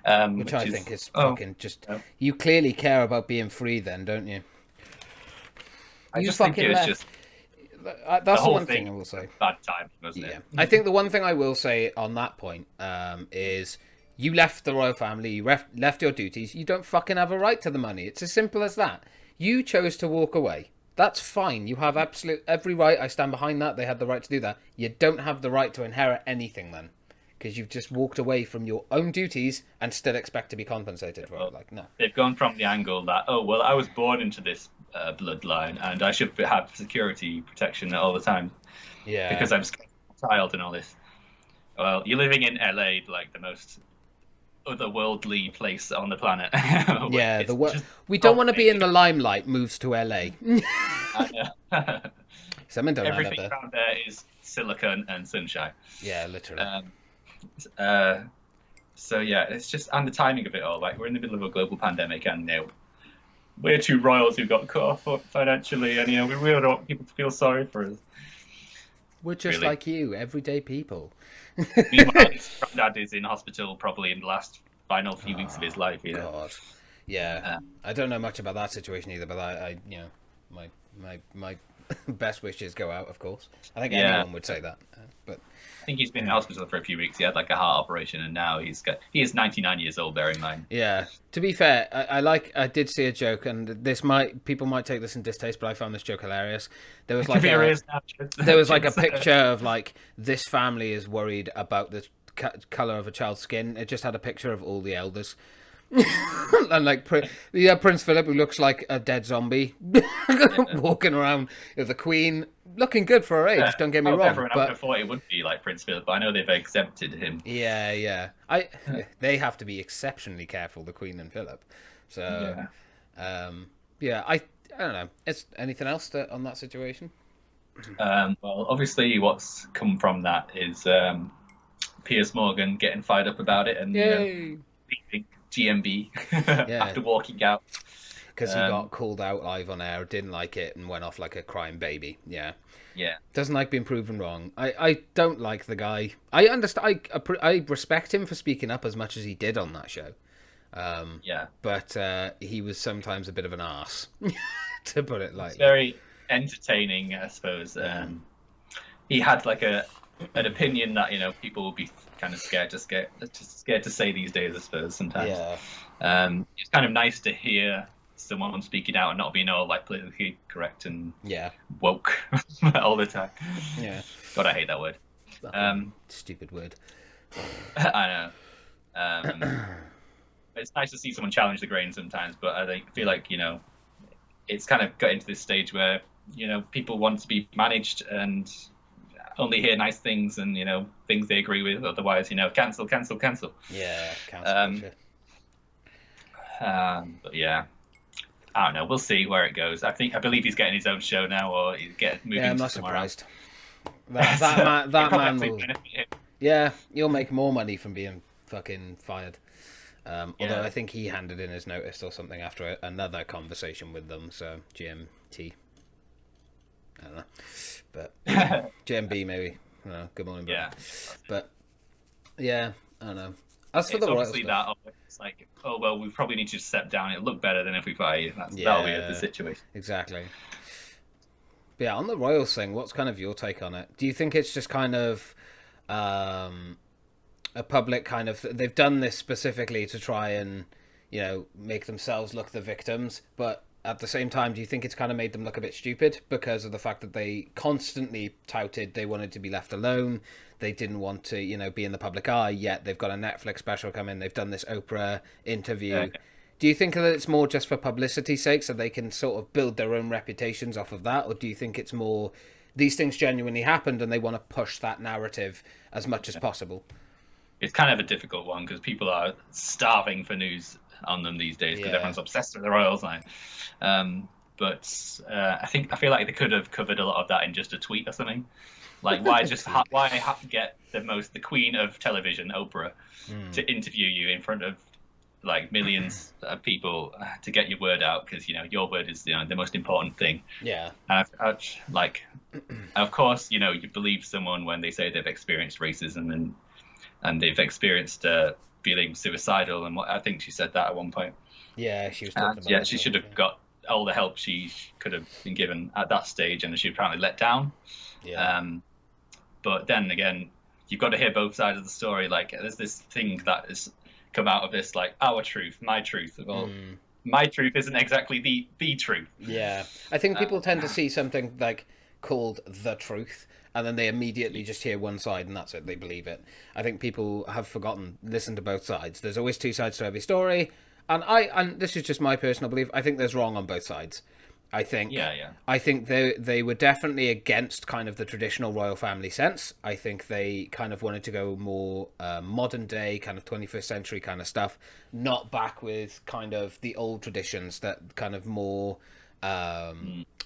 which I think is fucking just. You clearly care about being free, then, don't you? I just think it was just. That's the one thing I will say. Bad time, wasn't it? I think the one thing I will say on that point is you left the royal family, you left your duties. You don't fucking have a right to the money. It's as simple as that. You chose to walk away. That's fine. You have absolute every right. I stand behind that. They had the right to do that. You don't have the right to inherit anything then, because you've just walked away from your own duties and still expect to be compensated for it. Like, no. They've gone from the angle that, oh, well, I was born into this bloodline and I should have security protection all the time because I'm a child and all this. Well, you're living in LA, like the most otherworldly place on the planet. Yeah, we don't want to be in the limelight. Moves to LA. I know. Something don't Everything around there is silicon and sunshine. Yeah, literally. So yeah, it's just, and the timing of it all. Like, we're in the middle of a global pandemic, and we're two royals who got cut off financially, and we really don't want people to feel sorry for us. We're just like you, everyday people. Meanwhile, his granddad is in hospital probably in the last final few weeks of his life. God. Yeah. I don't know much about that situation either, but I my best wishes go out, of course. I think anyone would say that. But I think he's been in hospital for a few weeks. He had like a heart operation, and now he is 99 years old, bear in mind. Yeah. To be fair, I did see a joke, and people might take this in distaste, but I found this joke hilarious. There was like a picture of like, this family is worried about the color of a child's skin. It just had a picture of all the elders. And like Prince Philip, who looks like a dead zombie, walking around with the Queen, looking good for her age. Don't get me wrong. Everyone I thought it would be like Prince Philip, but I know they've exempted him. Yeah. They have to be exceptionally careful, the Queen and Philip. So, I don't know. Is anything else on that situation? Well, obviously, what's come from that is Piers Morgan getting fired up about it and leaving GMB after walking out because he got called out live on air, didn't like it, and went off like a crying baby. Yeah Doesn't like being proven wrong. I don't like the guy. I understand. I respect him for speaking up as much as he did on that show. But he was sometimes a bit of an arse, to put it lightly. Very entertaining, I suppose. He had like an opinion that people will be kind of scared to say these days, I suppose, sometimes. It's kind of nice to hear someone speaking out and not being all like politically correct and woke all the time. God, I hate that word. Stupid word. I know. It's nice to see someone challenge the grain sometimes, but I feel like it's kind of got into this stage where people want to be managed and only hear nice things and things they agree with. Otherwise, cancel. Yeah, cancel. But yeah, I don't know. We'll see where it goes. I believe he's getting his own show now, or he's moving. Yeah, I'm not surprised. That man will. Yeah, you'll make more money from being fucking fired. Although I think he handed in his notice or something after another conversation with them. So GMT. I don't know, but GMB maybe. Good morning, bro. Yeah, but I don't know. As for the royal stuff, it's like, oh well, we probably need you to step down. It'll look better than if we fire you. That'll be the situation. Exactly. But yeah, on the royals thing, what's kind of your take on it? Do you think it's just kind of a public kind of? They've done this specifically to try and make themselves look the victims, but at the same time, do you think it's kind of made them look a bit stupid because of the fact that they constantly touted they wanted to be left alone, they didn't want to, be in the public eye, yet they've got a Netflix special coming, they've done this Oprah interview. Okay. Do you think that it's more just for publicity's sake so they can sort of build their own reputations off of that, or do you think it's more these things genuinely happened and they want to push that narrative as much as possible? It's kind of a difficult one because people are starving for news on them these days because everyone's obsessed with the royals now. But I feel like they could have covered a lot of that in just a tweet or something. Like, why have to get the queen of television, Oprah, to interview you in front of like millions of people to get your word out? Because your word is the most important thing. Yeah. Of course, you believe someone when they say they've experienced racism and they've experienced feeling suicidal, and I think she said that at one point. Yeah, she was talking about she should have got all the help she could have been given at that stage, and she was apparently let down. But then again, you've got to hear both sides of the story. Like, there's this thing that has come out of this, like, our truth, my truth. Well, my truth isn't exactly the truth. Yeah, I think people tend to see something like called the truth, and then they immediately just hear one side, and that's it. They believe it. I think people have forgotten listen to both sides. There's always two sides to every story, and this is just my personal belief. I think there's wrong on both sides. I think Yeah. I think they were definitely against kind of the traditional royal family sense. I think they kind of wanted to go more modern day, kind of 21st century kind of stuff, not back with kind of the old traditions that kind of more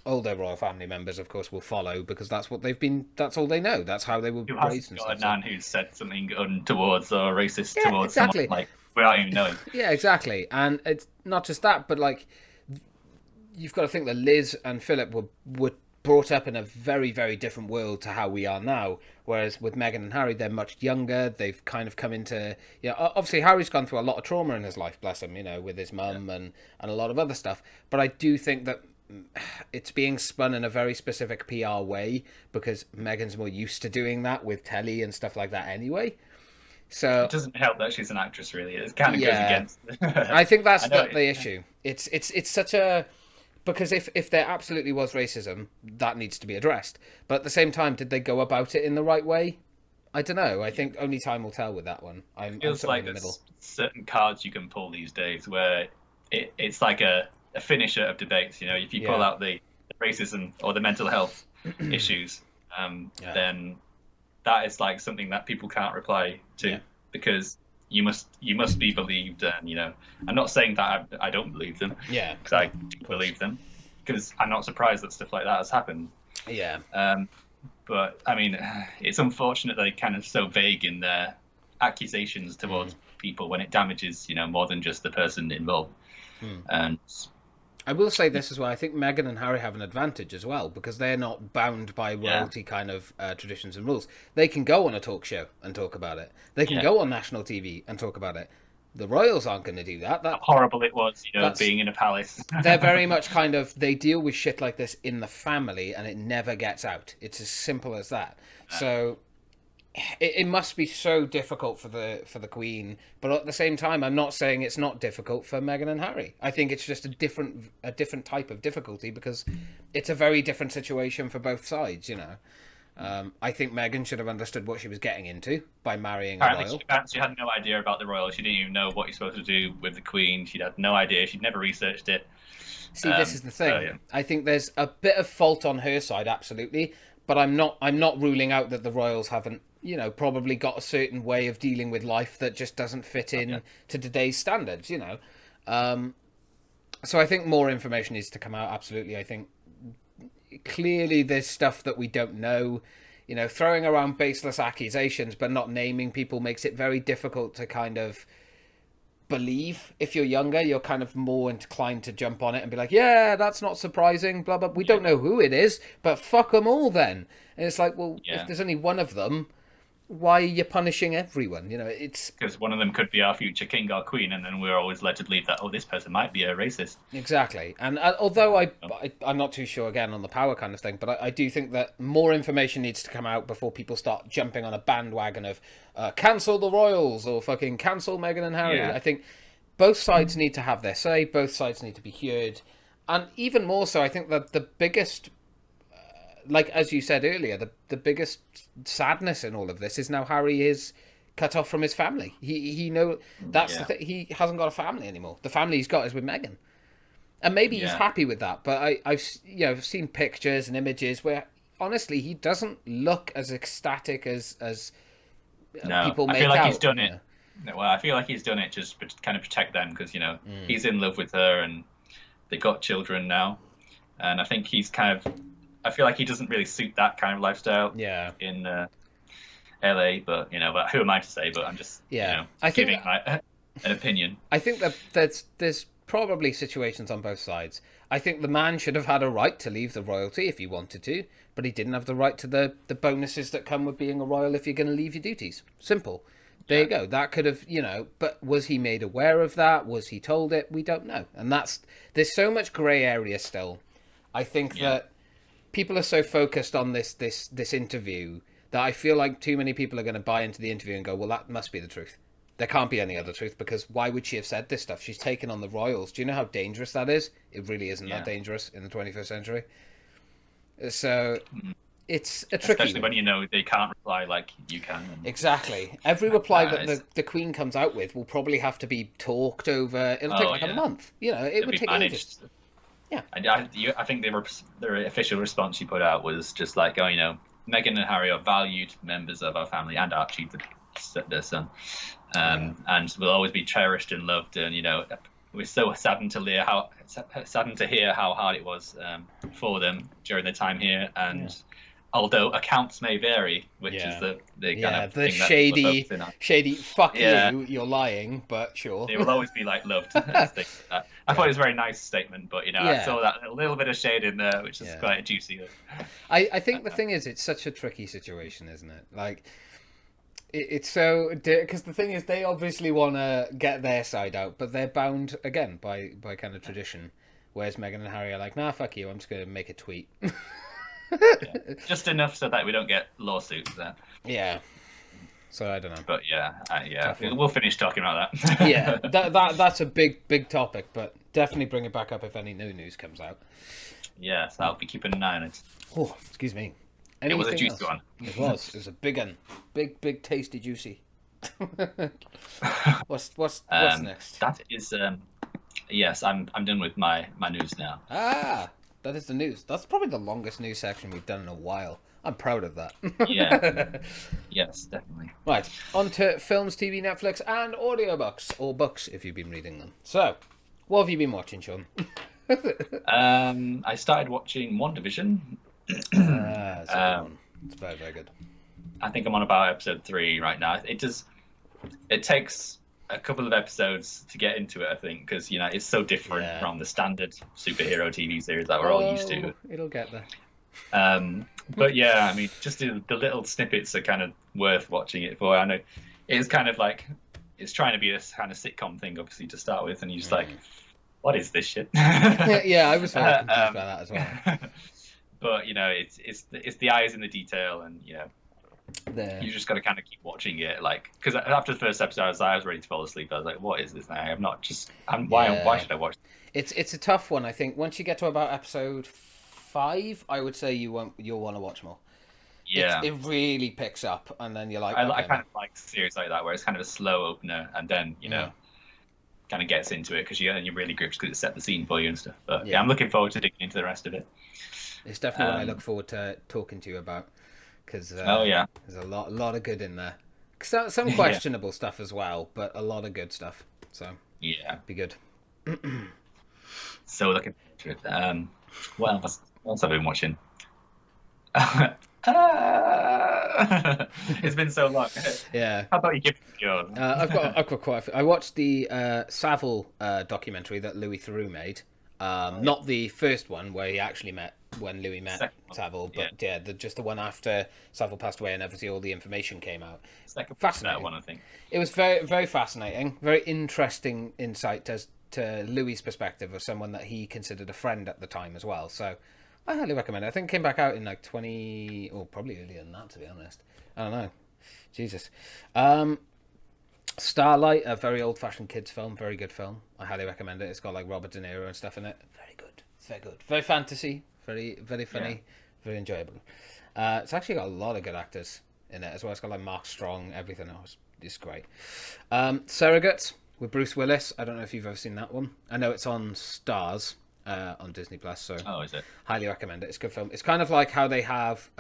older royal family members, of course, will follow because that's what they've been. That's all they know. That's how they were Who has raised and got stuff. a nan who said something untowards or racist Yeah, towards exactly. someone like without even knowing? Yeah, exactly. And it's not just that, but like you've got to think that Liz and Philip were brought up in a very, very different world to how we are now. Whereas with Meghan and Harry, they're much younger. They've kind of come into, obviously Harry's gone through a lot of trauma in his life, bless him, with his mum and a lot of other stuff. But I do think that it's being spun in a very specific PR way because Meghan's more used to doing that with telly and stuff like that anyway. So It doesn't help that she's an actress, really. It kind of goes against. I think that's I know the issue. It's such a because if there absolutely was racism, that needs to be addressed. But at the same time, did they go about it in the right way? I don't know. I think only time will tell with that one. I'm feels sort of like in the there's middle. certain cards you can pull these days where it's like a finisher of debates. If you pull out the racism or the mental health issues, then that is like something that people can't reply to because you must be believed. And I'm not saying that I don't believe them. Yeah, because I do believe them. Because I'm not surprised that stuff like that has happened. yeah, But I mean, it's unfortunate that they're kind of so vague in their accusations towards people when it damages, more than just the person involved. And I will say this as well. I think Meghan and Harry have an advantage as well because they're not bound by royalty kind of traditions and rules. They can go on a talk show and talk about it. They can go on national TV and talk about it. The royals aren't going to do that. how horrible it was, being in a palace. They're very much kind of they deal with shit like this in the family and it never gets out. It's as simple as that. So it must be so difficult for the Queen, but at the same time, I'm not saying it's not difficult for Meghan and Harry. I think it's just a different type of difficulty because it's a very different situation for both sides. I think Meghan should have understood what she was getting into by marrying a royal. She had no idea about the royal. She didn't even know what you're supposed to do with the Queen. She had no idea. She'd never researched it. See, this is the thing. I think there's a bit of fault on her side, absolutely, but I'm not ruling out that the royals haven't probably got a certain way of dealing with life that just doesn't fit in to today's standards, So I think more information needs to come out, absolutely. I think clearly there's stuff that we don't know. Throwing around baseless accusations but not naming people makes it very difficult to kind of believe. If you're younger, you're kind of more inclined to jump on it and be like, yeah, that's not surprising, blah, blah. We don't know who it is, but fuck them all then. And it's like, well, if there's only one of them, why are you punishing everyone? It's because one of them could be our future king or queen, and then we're always led to believe that this person might be a racist. Exactly. And although I'm not too sure again on the power kind of thing, but I do think that more information needs to come out before people start jumping on a bandwagon of cancel the royals or fucking cancel Meghan and Harry. I think both sides need to have their say. Both sides need to be heard, and even more so, I think that the biggest. Like as you said earlier, the biggest sadness in all of this is now Harry is cut off from his family. He that's the thing. He hasn't got a family anymore. The family he's got is with Meghan, and maybe he's happy with that. But I've seen pictures and images where honestly he doesn't look as ecstatic as people make out. I feel like he's done it. Well, I feel like he's done it just to kind of protect them because he's in love with her and they've got children now, and I think he's kind of. I feel like he doesn't really suit that kind of lifestyle in LA, but but who am I to say? But I'm just giving an opinion. I think that there's probably situations on both sides. I think the man should have had a right to leave the royalty if he wanted to, but he didn't have the right to the bonuses that come with being a royal if you're going to leave your duties. Simple. There you go. That could have, but was he made aware of that? Was he told it? We don't know. And there's so much grey area still. I think that people are so focused on this interview that I feel like too many people are going to buy into the interview and go, well, that must be the truth. There can't be any other truth, because why would she have said this stuff? She's taken on the royals. Do you know how dangerous that is? It really isn't that dangerous in the 21st century. So it's a tricky Especially when you know they can't reply like you can. Exactly. Every reply that the Queen comes out with will probably have to be talked over. It'll take like a month. You know, it would take ages. Yeah. I think their official response she put out was just like, oh, you know, Meghan and Harry are valued members of our family, and Archie, their son, and will always be cherished and loved. And you know, we're so saddened to hear how hard it was for them during their time here. And although accounts may vary, which is the kind of the shady fuck you, you're lying, but sure, they will always be like loved. I thought it was a very nice statement, but you know, I saw that a little bit of shade in there, which is quite juicy. I think the thing is, it's such a tricky situation, isn't it? Like, it's so, because the thing is, they obviously want to get their side out, but they're bound again by kind of tradition. Whereas Meghan and Harry are like, nah, fuck you, I'm just going to make a tweet. Just enough so that we don't get lawsuits there. Yeah. So I don't know. But we'll finish talking about that. Yeah, that's a big topic, but definitely bring it back up if any new news comes out. Yes, I'll be keeping an eye on it. Oh, excuse me. It was a juicy one. It was a big one. Big, tasty, juicy. What's next? That is, yes, I'm done with my news now. Ah, that is the news. That's probably the longest news section we've done in a while. I'm proud of that. Yeah. Yes, definitely. Right, on to films, TV, Netflix, and audiobooks, or books if you've been reading them. So, what have you been watching, Sean? I started watching WandaVision. It's a good one. It's very, very good. I think I'm on about episode 3 right now. It takes a couple of episodes to get into it, I think, because you know it's so different from the standard superhero TV series that we're all used to. It'll get there. But yeah, I mean, just the little snippets are kind of worth watching it for. I know it's kind of like it's trying to be a kind of sitcom thing, obviously, to start with, and you're just like, what is this shit? Yeah, I was very confused about that as well. But you know, it's the eyes in the detail, and you know, you just got to kind of keep watching it, like, because after the first episode, I was ready to fall asleep. I was like, what is this now? Why should I watch this? It's a tough one. I think once you get to about episode 5, I would say you'll want to watch more. Yeah, it really picks up, and then you're like, I kind of like series like that where it's kind of a slow opener, and then you know, kind of gets into it because you're really gripped because it set the scene for you and stuff. But yeah, I'm looking forward to digging into the rest of it. It's definitely what I look forward to talking to you about, because there's a lot of good in there. Some questionable stuff as well, but a lot of good stuff. So be good. So looking forward to it. What else have I been watching? It's been so long. Yeah. How about you give it yours? I've got quite a few. I watched the Savile documentary that Louis Theroux made. Not the first one where he actually met when Louis met Savile, but just the one after Savile passed away and obviously all the information came out. Fascinating one, I think. It was very, very fascinating, very interesting insight as to Louis' perspective of someone that he considered a friend at the time as well. So I highly recommend it. I think it came back out in like 20, or probably earlier than that, to be honest. I don't know. Jesus. Starlight, a very old-fashioned kids film, very good film. I highly recommend it. It's got like Robert De Niro and stuff in it. Very good. It's very good. Very fantasy. Very, very funny. Very enjoyable. It's actually got a lot of good actors in it as well. It's got like Mark Strong, everything else. It's great. Surrogates with Bruce Willis. I don't know if you've ever seen that one. I know it's on Stars on Disney Plus. So is it? Highly recommend it. It's a good film. It's kind of like how they have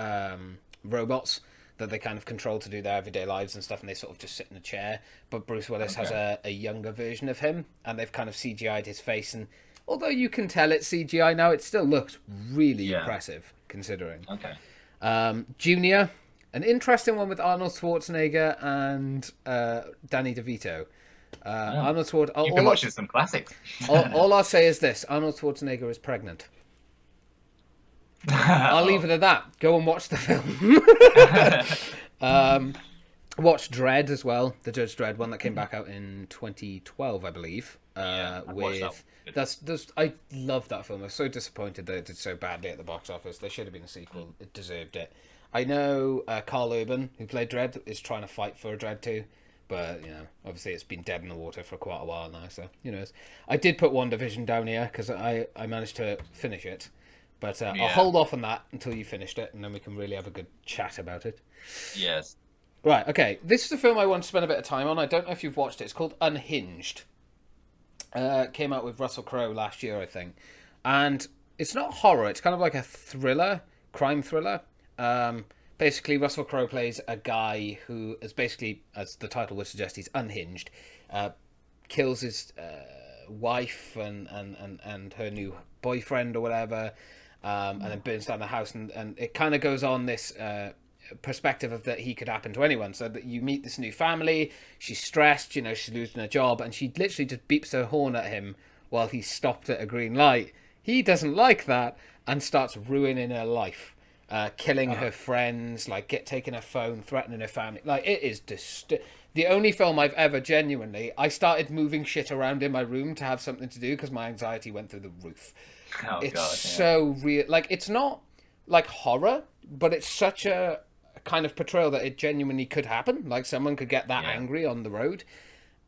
robots that they kind of control to do their everyday lives and stuff, and they sort of just sit in a chair. But Bruce Willis has a younger version of him, and they've kind of CGI'd his face. And although you can tell it's CGI now, it still looks really impressive considering. Okay. Junior, an interesting one with Arnold Schwarzenegger and Danny DeVito. Arnold Schwarzenegger. You've been watching some classics. all I'll say is this: Arnold Schwarzenegger is pregnant. I'll leave it at that. Go and watch the film. Watch Dredd as well, the Judge Dredd one that came back out in 2012, I believe. I love that film. I was so disappointed that it did so badly at the box office. There should have been a sequel. It deserved it. I know Carl Urban, who played Dredd, is trying to fight for a Dredd 2, but obviously it's been dead in the water for quite a while now. So I did put WandaVision down here because I managed to finish it, but I'll hold off on that until you finished it, and then we can really have a good chat about it. Yes. Right. Okay. This is a film I want to spend a bit of time on. I don't know if you've watched it. It's called Unhinged. Came out with Russell Crowe last year, I think, and it's not horror. It's kind of like a thriller, crime thriller. Basically, Russell Crowe plays a guy who is basically, as the title would suggest, he's unhinged. Kills his wife and her new boyfriend or whatever, and then burns down the house. And it kind of goes on this perspective of that he could happen to anyone. So that you meet this new family. She's stressed, she's losing her job, and she literally just beeps her horn at him while he's stopped at a green light. He doesn't like that and starts ruining her life. Killing her friends, taking her phone, threatening her family. It is the only film I've ever genuinely... I started moving shit around in my room to have something to do because my anxiety went through the roof. So real. It's not like horror, but it's such a kind of portrayal that it genuinely could happen. Someone could get that angry on the road.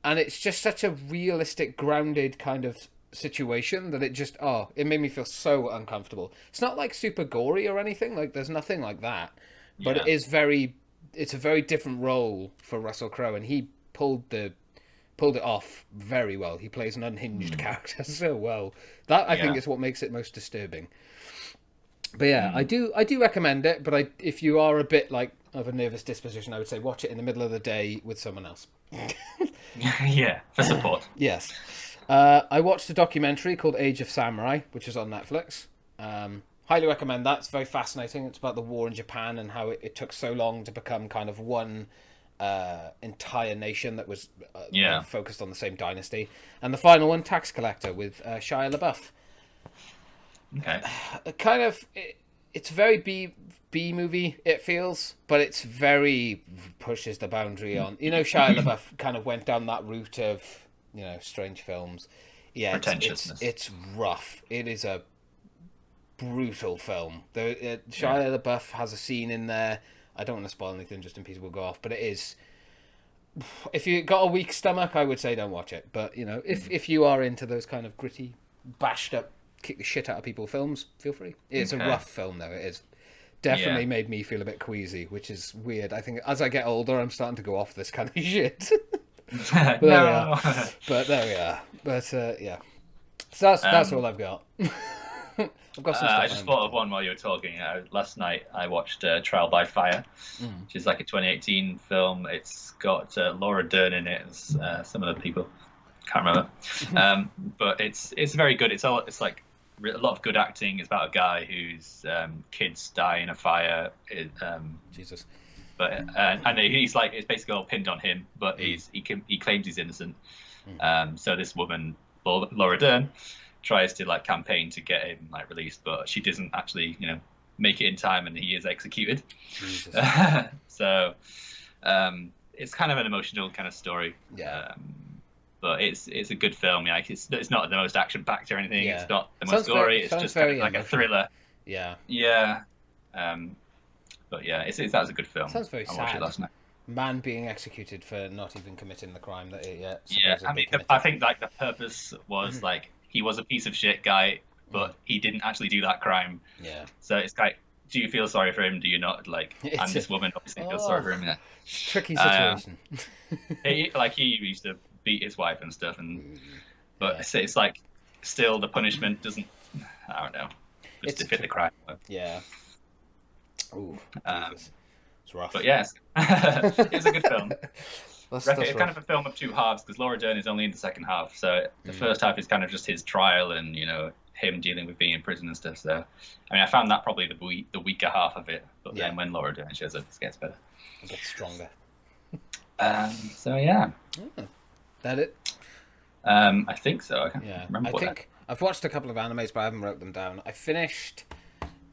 And it's just such a realistic, grounded kind of situation that it made me feel so uncomfortable. It's not super gory or anything, there's nothing like that, but it's a very different role for Russell Crowe, and he pulled it off very well. He plays an unhinged character so well. That I think is what makes it most disturbing. But I do recommend it, but if you are a bit of a nervous disposition, I would say watch it in the middle of the day with someone else. For support. Yes. I watched a documentary called Age of Samurai, which is on Netflix. Highly recommend that. It's very fascinating. It's about the war in Japan and how it took so long to become kind of one entire nation that was focused on the same dynasty. And the final one, Tax Collector, with Shia LaBeouf. Okay. It's very B movie, it feels, but it's very pushes the boundary on. Shia LaBeouf kind of went down that route of strange films. Pretentiousness. It's rough. It is a brutal film. Shia LaBeouf has a scene in there. I don't want to spoil anything just in case we'll go off, but it is... If you got a weak stomach, I would say don't watch it. But, if you are into those kind of gritty, bashed up, kick the shit out of people films, feel free. It's a rough film, though. It is definitely made me feel a bit queasy, which is weird. I think as I get older, I'm starting to go off this kind of shit. But there we are. But so that's all I've got. I've got some stuff. I just thought of one while you were talking. Last night I watched Trial by Fire, which is a 2018 film. It's got Laura Dern in it as some of the people. Can't remember. But it's very good. It's a lot of good acting. It's about a guy whose kids die in a fire. Jesus. But and he's it's basically all pinned on him, but he claims he's innocent. So this woman, Laura Dern, tries to campaign to get him released, but she doesn't actually make it in time, and he is executed. So it's kind of an emotional kind of story. But it's a good film. It's not the most action packed or anything. It's not the most gory. It's just kind of a thriller. But that was a good film. Sounds very sad. I watched it last night. Man being executed for not even committing the crime that he I think the purpose was he was a piece of shit guy, but he didn't actually do that crime. So it's do you feel sorry for him? Do you not? And this woman obviously feels sorry for him. Tricky situation. He used to beat his wife and stuff, but it's still the punishment doesn't. I don't know. Just to fit the crime. Yeah. Ooh, it's rough. But yes, it's a good film. It's kind of a film of two halves because Laura Dern is only in the second half. So the first half is kind of just his trial and him dealing with being in prison and stuff. So I found that probably the weaker half of it. But then when Laura Dern shows up, it gets better. A bit stronger. So yeah. That it? I think so. I can't remember. I've watched a couple of animes, but I haven't wrote them down. I finished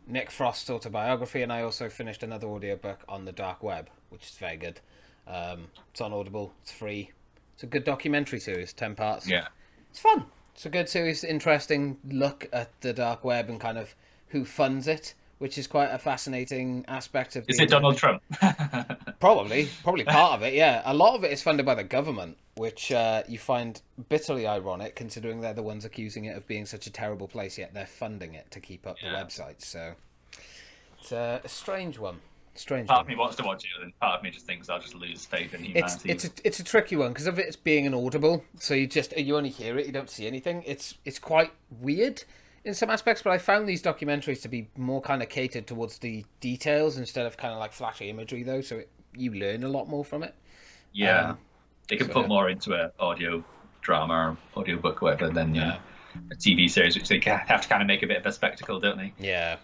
Nick Frost's autobiography, and I also finished another audiobook on the dark web, which is very good. It's on Audible. It's free. It's a good documentary series, 10 parts. Yeah. It's fun. It's a good series, interesting look at the dark web and kind of who funds it, which is quite a fascinating aspect of the Is it Donald Trump? Probably part of it, yeah. A lot of it is funded by the government, which you find bitterly ironic, considering they're the ones accusing it of being such a terrible place, yet they're funding it to keep up the website. So it's a strange one. Part of me wants to watch it, and part of me just thinks I'll just lose faith in humanity. It's a tricky one because of it's being an audible, so you only hear it, you don't see anything. It's quite weird in some aspects, but I found these documentaries to be more kind of catered towards the details instead of kind of like flashy imagery, though. So you learn a lot more from it. Yeah, they can put more into an audio drama or audio book or whatever than a TV series, which they have to kind of make a bit of a spectacle, don't they? Yeah,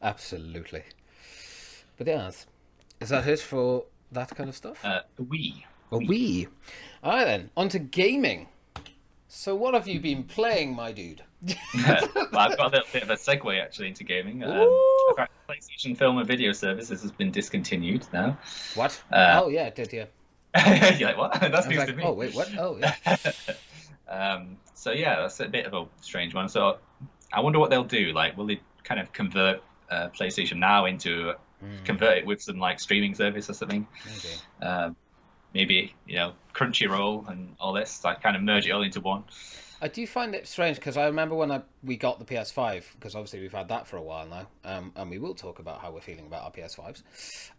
absolutely. But yes, is that it for that kind of stuff? We. All right then, on to gaming. So what have you been playing, my dude? Well, I've got a little bit of a segue actually into gaming. PlayStation Film and Video Services has been discontinued now. What? Oh yeah, it did, yeah. You're like, what? That's news to me. Oh wait, what? Oh yeah. So yeah, that's a bit of a strange one. So I wonder what they'll do. Like, will they kind of convert PlayStation Now into convert it with some like streaming service or something? Maybe Crunchyroll and all this, like kind of merge it all into one. I do find it strange because I remember when we got the PS5, because obviously we've had that for a while now, and we will talk about how we're feeling about our PS5s.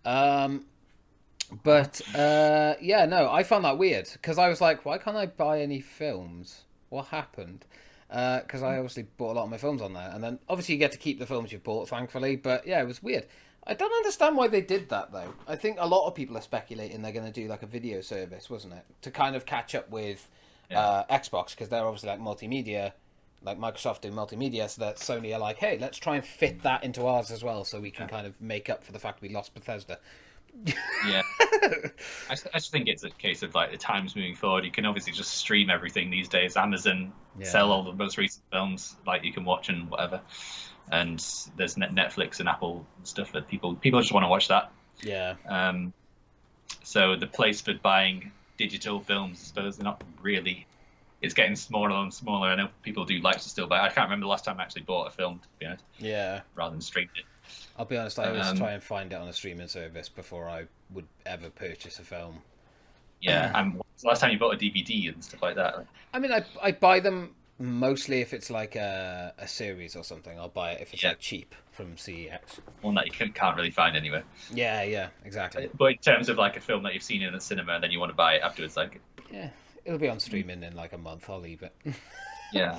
I found that weird because I was like, why can't I buy any films? What happened? Because I obviously bought a lot of my films on there, and then obviously you get to keep the films you've bought, thankfully. But yeah, it was weird. I don't understand why they did that though. I think a lot of people are speculating they're going to do like a video service, wasn't it, to kind of catch up with Xbox, because they're obviously like multimedia, like Microsoft do multimedia, so that Sony are like, hey, let's try and fit that into ours as well, so we can kind of make up for the fact we lost Bethesda. Yeah, I just think it's a case of like the times moving forward. You can obviously just stream everything these days. Amazon sell all the most recent films, like you can watch and whatever. And there's Netflix and Apple and stuff that people just want to watch that. Yeah. So the place for buying digital films, I suppose, they're not really. It's getting smaller and smaller. I know people do like to still buy. I can't remember the last time I actually bought a film, to be honest. Yeah. Rather than streamed it. I'll be honest, I always try and find it on a streaming service before I would ever purchase a film. Yeah. When's the last time you bought a DVD and stuff like that? I mean, I buy them mostly if it's like a series or something. I'll buy it if it's like cheap from CEX. One that you can't really find anywhere. Yeah, exactly. But in terms of like a film that you've seen in the cinema and then you want to buy it afterwards, like... Yeah, it'll be on streaming in like a month. I'll leave it. Yeah.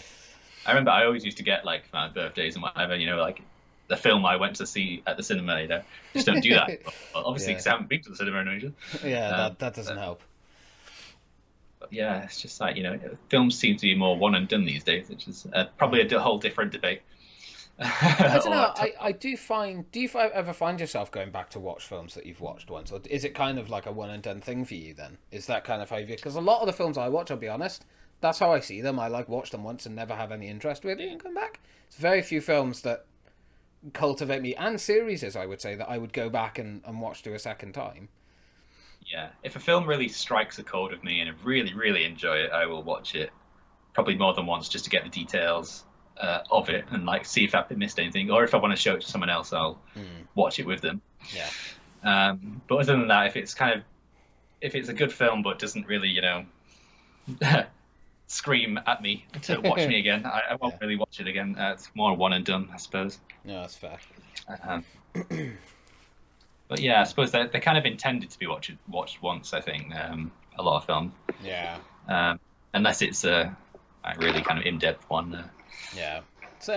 I remember I always used to get like my birthdays and whatever, like the film I went to see at the cinema, just don't do that. Well, obviously, because I haven't been to the cinema in ages. Yeah, that doesn't help. But yeah, it's just like, films seem to be more one and done these days, which is probably a whole different debate. I don't know. I do you ever find yourself going back to watch films that you've watched once, or is it kind of like a one and done thing for you then? Is that kind of how you... Because a lot of the films I watch, I'll be honest, that's how I see them. I like watch them once and never have any interest with it and come back. It's very few films that cultivate me, and series, I would say, that I would go back and watch to a second time. Yeah, if a film really strikes a chord with me and I really, really enjoy it, I will watch it probably more than once just to get the details of it and like see if I've missed anything, or if I want to show it to someone else, I'll watch it with them. Yeah. But other than that, if it's a good film but doesn't really, scream at me to watch me again, I won't really watch it again. It's more one and done, I suppose. No, that's fair. But yeah, I suppose they're kind of intended to be watched once, I think, a lot of films. Yeah. Unless it's a really kind of in-depth one. Yeah. So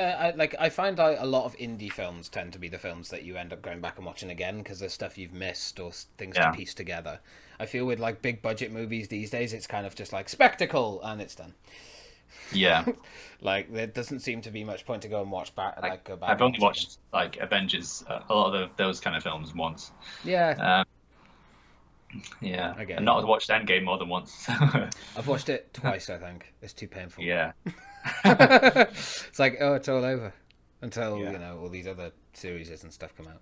I find out a lot of indie films tend to be the films that you end up going back and watching again because there's stuff you've missed or things to piece together. I feel with like big budget movies these days, it's kind of just like spectacle and it's done. Yeah. Like there doesn't seem to be much point to go and watch back. Go back. I've only watched like Avengers, a lot of those kind of films once. Yeah. Yeah. Okay. And not watched Endgame more than once. I've watched it twice. I think it's too painful. Yeah. It's like, oh, it's all over until all these other series and stuff come out.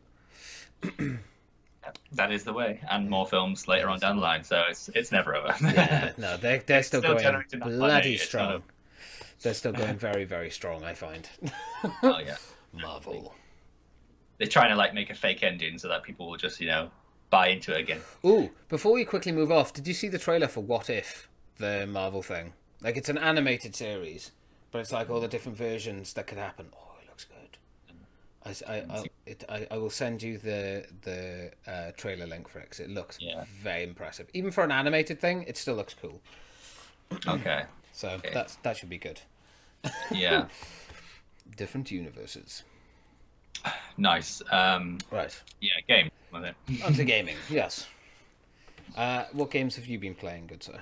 That is the way, and more films later on down the line, so it's never over. Yeah, no, they're still going bloody strong. So. They're still going very, very strong, I find. Oh yeah, Marvel. they're trying to like make a fake ending so that people will just buy into it again. Ooh, before we quickly move off, did you see the trailer for What If, the Marvel thing? Like, it's an animated series, but it's like all the different versions that could happen. Oh, it looks good. I will send you the trailer link for it, because it looks very impressive. Even for an animated thing, it still looks cool. Okay. So that should be good. Yeah. Different universes. Nice. Right. Yeah, game. Was it? Onto gaming, yes. What games have you been playing, good sir?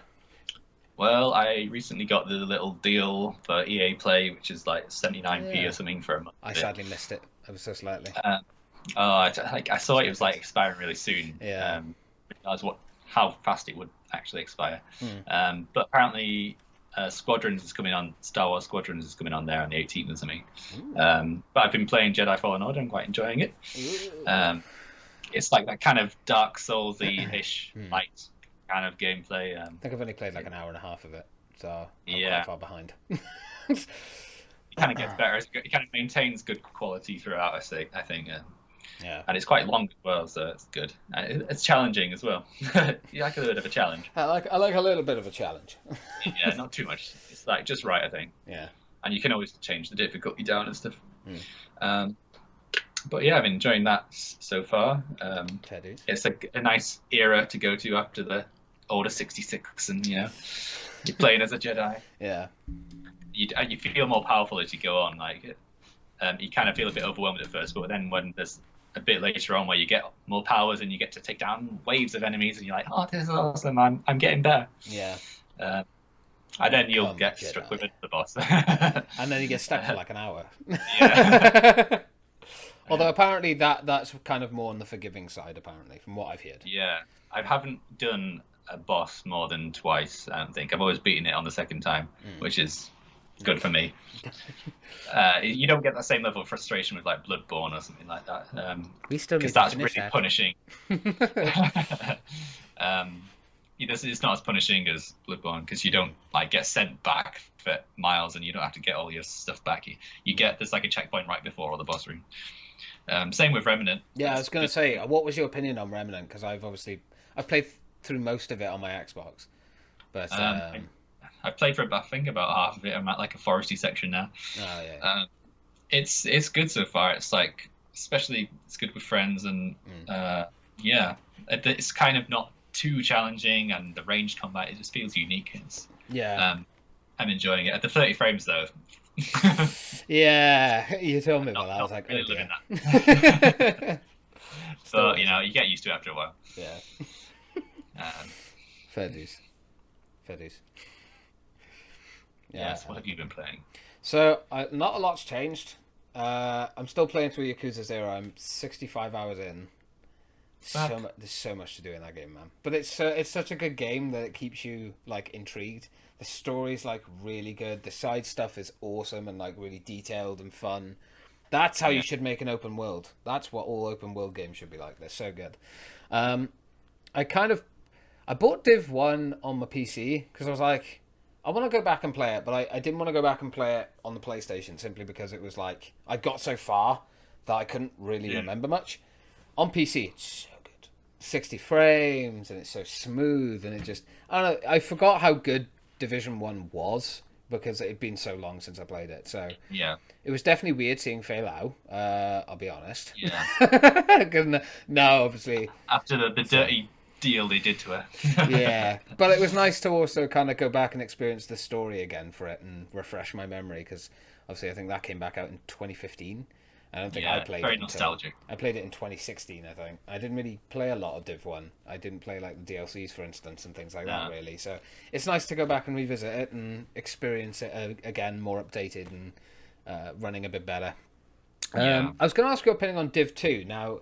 Well, I recently got the little deal for EA Play, which is like 79p or something for a month. I sadly missed it. I was so slightly. I saw it was like expiring really soon. Yeah. Realized how fast it would actually expire. But apparently, Squadrons is coming on. Star Wars Squadrons is coming on there on the 18th or something. But I've been playing Jedi Fallen Order and quite enjoying it. It's like that kind of Dark Souls-y-ish light kind of gameplay. I think I've only played like an hour and a half of it, so I'm quite far behind. It kind of gets better. It kind of maintains good quality throughout, I think. Yeah. And it's quite long as well, so it's good. It's challenging as well. You like a bit of a challenge. I like a little bit of a challenge. Yeah, not too much. It's like just right, I think. Yeah. And you can always change the difficulty down and stuff. But yeah, I've been enjoying that so far. It's a nice era to go to after the Order 66, and you're playing as a Jedi. Yeah. You feel more powerful as you go on. Like, you kind of feel a bit overwhelmed at first, but then when there's a bit later on where you get more powers and you get to take down waves of enemies, and you're like, oh, this is awesome! I'm getting better. Yeah. And then you'll get struck with the boss. And then you get stuck for like an hour. Yeah. Although apparently that's kind of more on the forgiving side, apparently, from what I've heard. Yeah, I haven't done a boss more than twice. I don't think I've always beaten it on the second time, which is good for me. You don't get that same level of frustration with like Bloodborne or something like that. Because that's really punishing. It's not as punishing as Bloodborne because you don't like get sent back for miles and you don't have to get all your stuff back. There's like a checkpoint right before all the boss room. Same with Remnant. Yeah, I was going to say, what was your opinion on Remnant? Because I've played through most of it on my Xbox, but I've played for I think about half of it. I'm at like a foresty section now. Oh yeah. It's good so far. It's like, especially it's good with friends, and it's kind of not too challenging, and the ranged combat, it just feels unique. I'm enjoying it at the 30 frames though. Yeah, you told me about that. I was like, really living that. So you get used to it after a while. Yeah. Fair dues. Yes. What have you been playing? So not a lot's changed. I'm still playing through Yakuza 0. I'm 65 hours in. There's so much to do in that game, man. But it's such a good game that it keeps you like intrigued. The story's like really good. The side stuff is awesome and like really detailed and fun. That's how you should make an open world. That's what all open world games should be like. They're so good. I bought Div 1 on my PC because I was like, I want to go back and play it, but I didn't want to go back and play it on the PlayStation simply because it was like I got so far that I couldn't really remember much. On PC, it's so good. 60 frames and it's so smooth and it just I don't know. I forgot how good Division 1 was because it had been so long since I played it. So it was definitely weird seeing Fei Lao. I'll be honest. Yeah. No, obviously after the dirty deal they did to her. Yeah, but it was nice to also kind of go back and experience the story again for it and refresh my memory because obviously I think that came back out in 2015. I don't think I played very it. Nostalgic. I played it in 2016, I think. I didn't really play a lot of Div 1. I didn't play like the DLCs, for instance, and things like that, really. So it's nice to go back and revisit it and experience it again, more updated and running a bit better. I was going to ask your opinion on Div 2. Now,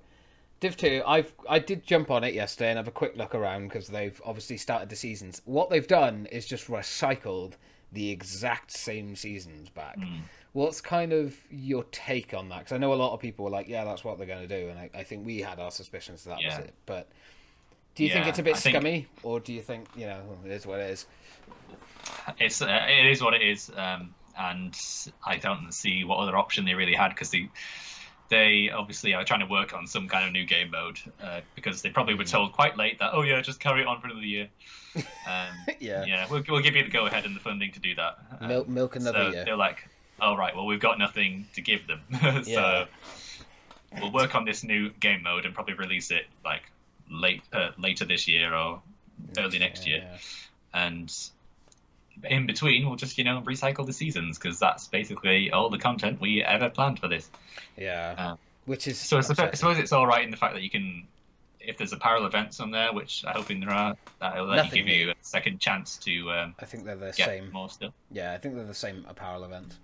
Div 2, I did jump on it yesterday and have a quick look around because they've obviously started the seasons. What they've done is just recycled the exact same seasons back. What's kind of your take on that? Because I know a lot of people were like, yeah, that's what they're going to do. And I think we had our suspicions that was it. But do you think it's a bit scummy? Or do you think, it is what it is? It is what it is. And I don't see what other option they really had because they obviously are trying to work on some kind of new game mode because they probably were told quite late that, oh yeah, just carry it on for another year. Yeah. We'll give you the go ahead and the funding to do that. Milk another year. They're like, all right, well, we've got nothing to give them, so we'll work on this new game mode and probably release it like later this year or early next year. And in between, we'll just recycle the seasons because that's basically all the content we ever planned for this. Which is so. I suppose it's all right in the fact that you can, if there's apparel events on there, which I'm hoping there are, that'll let you give you a second chance to. I think they're the get same. More stuff. Yeah, I think they're the same apparel event.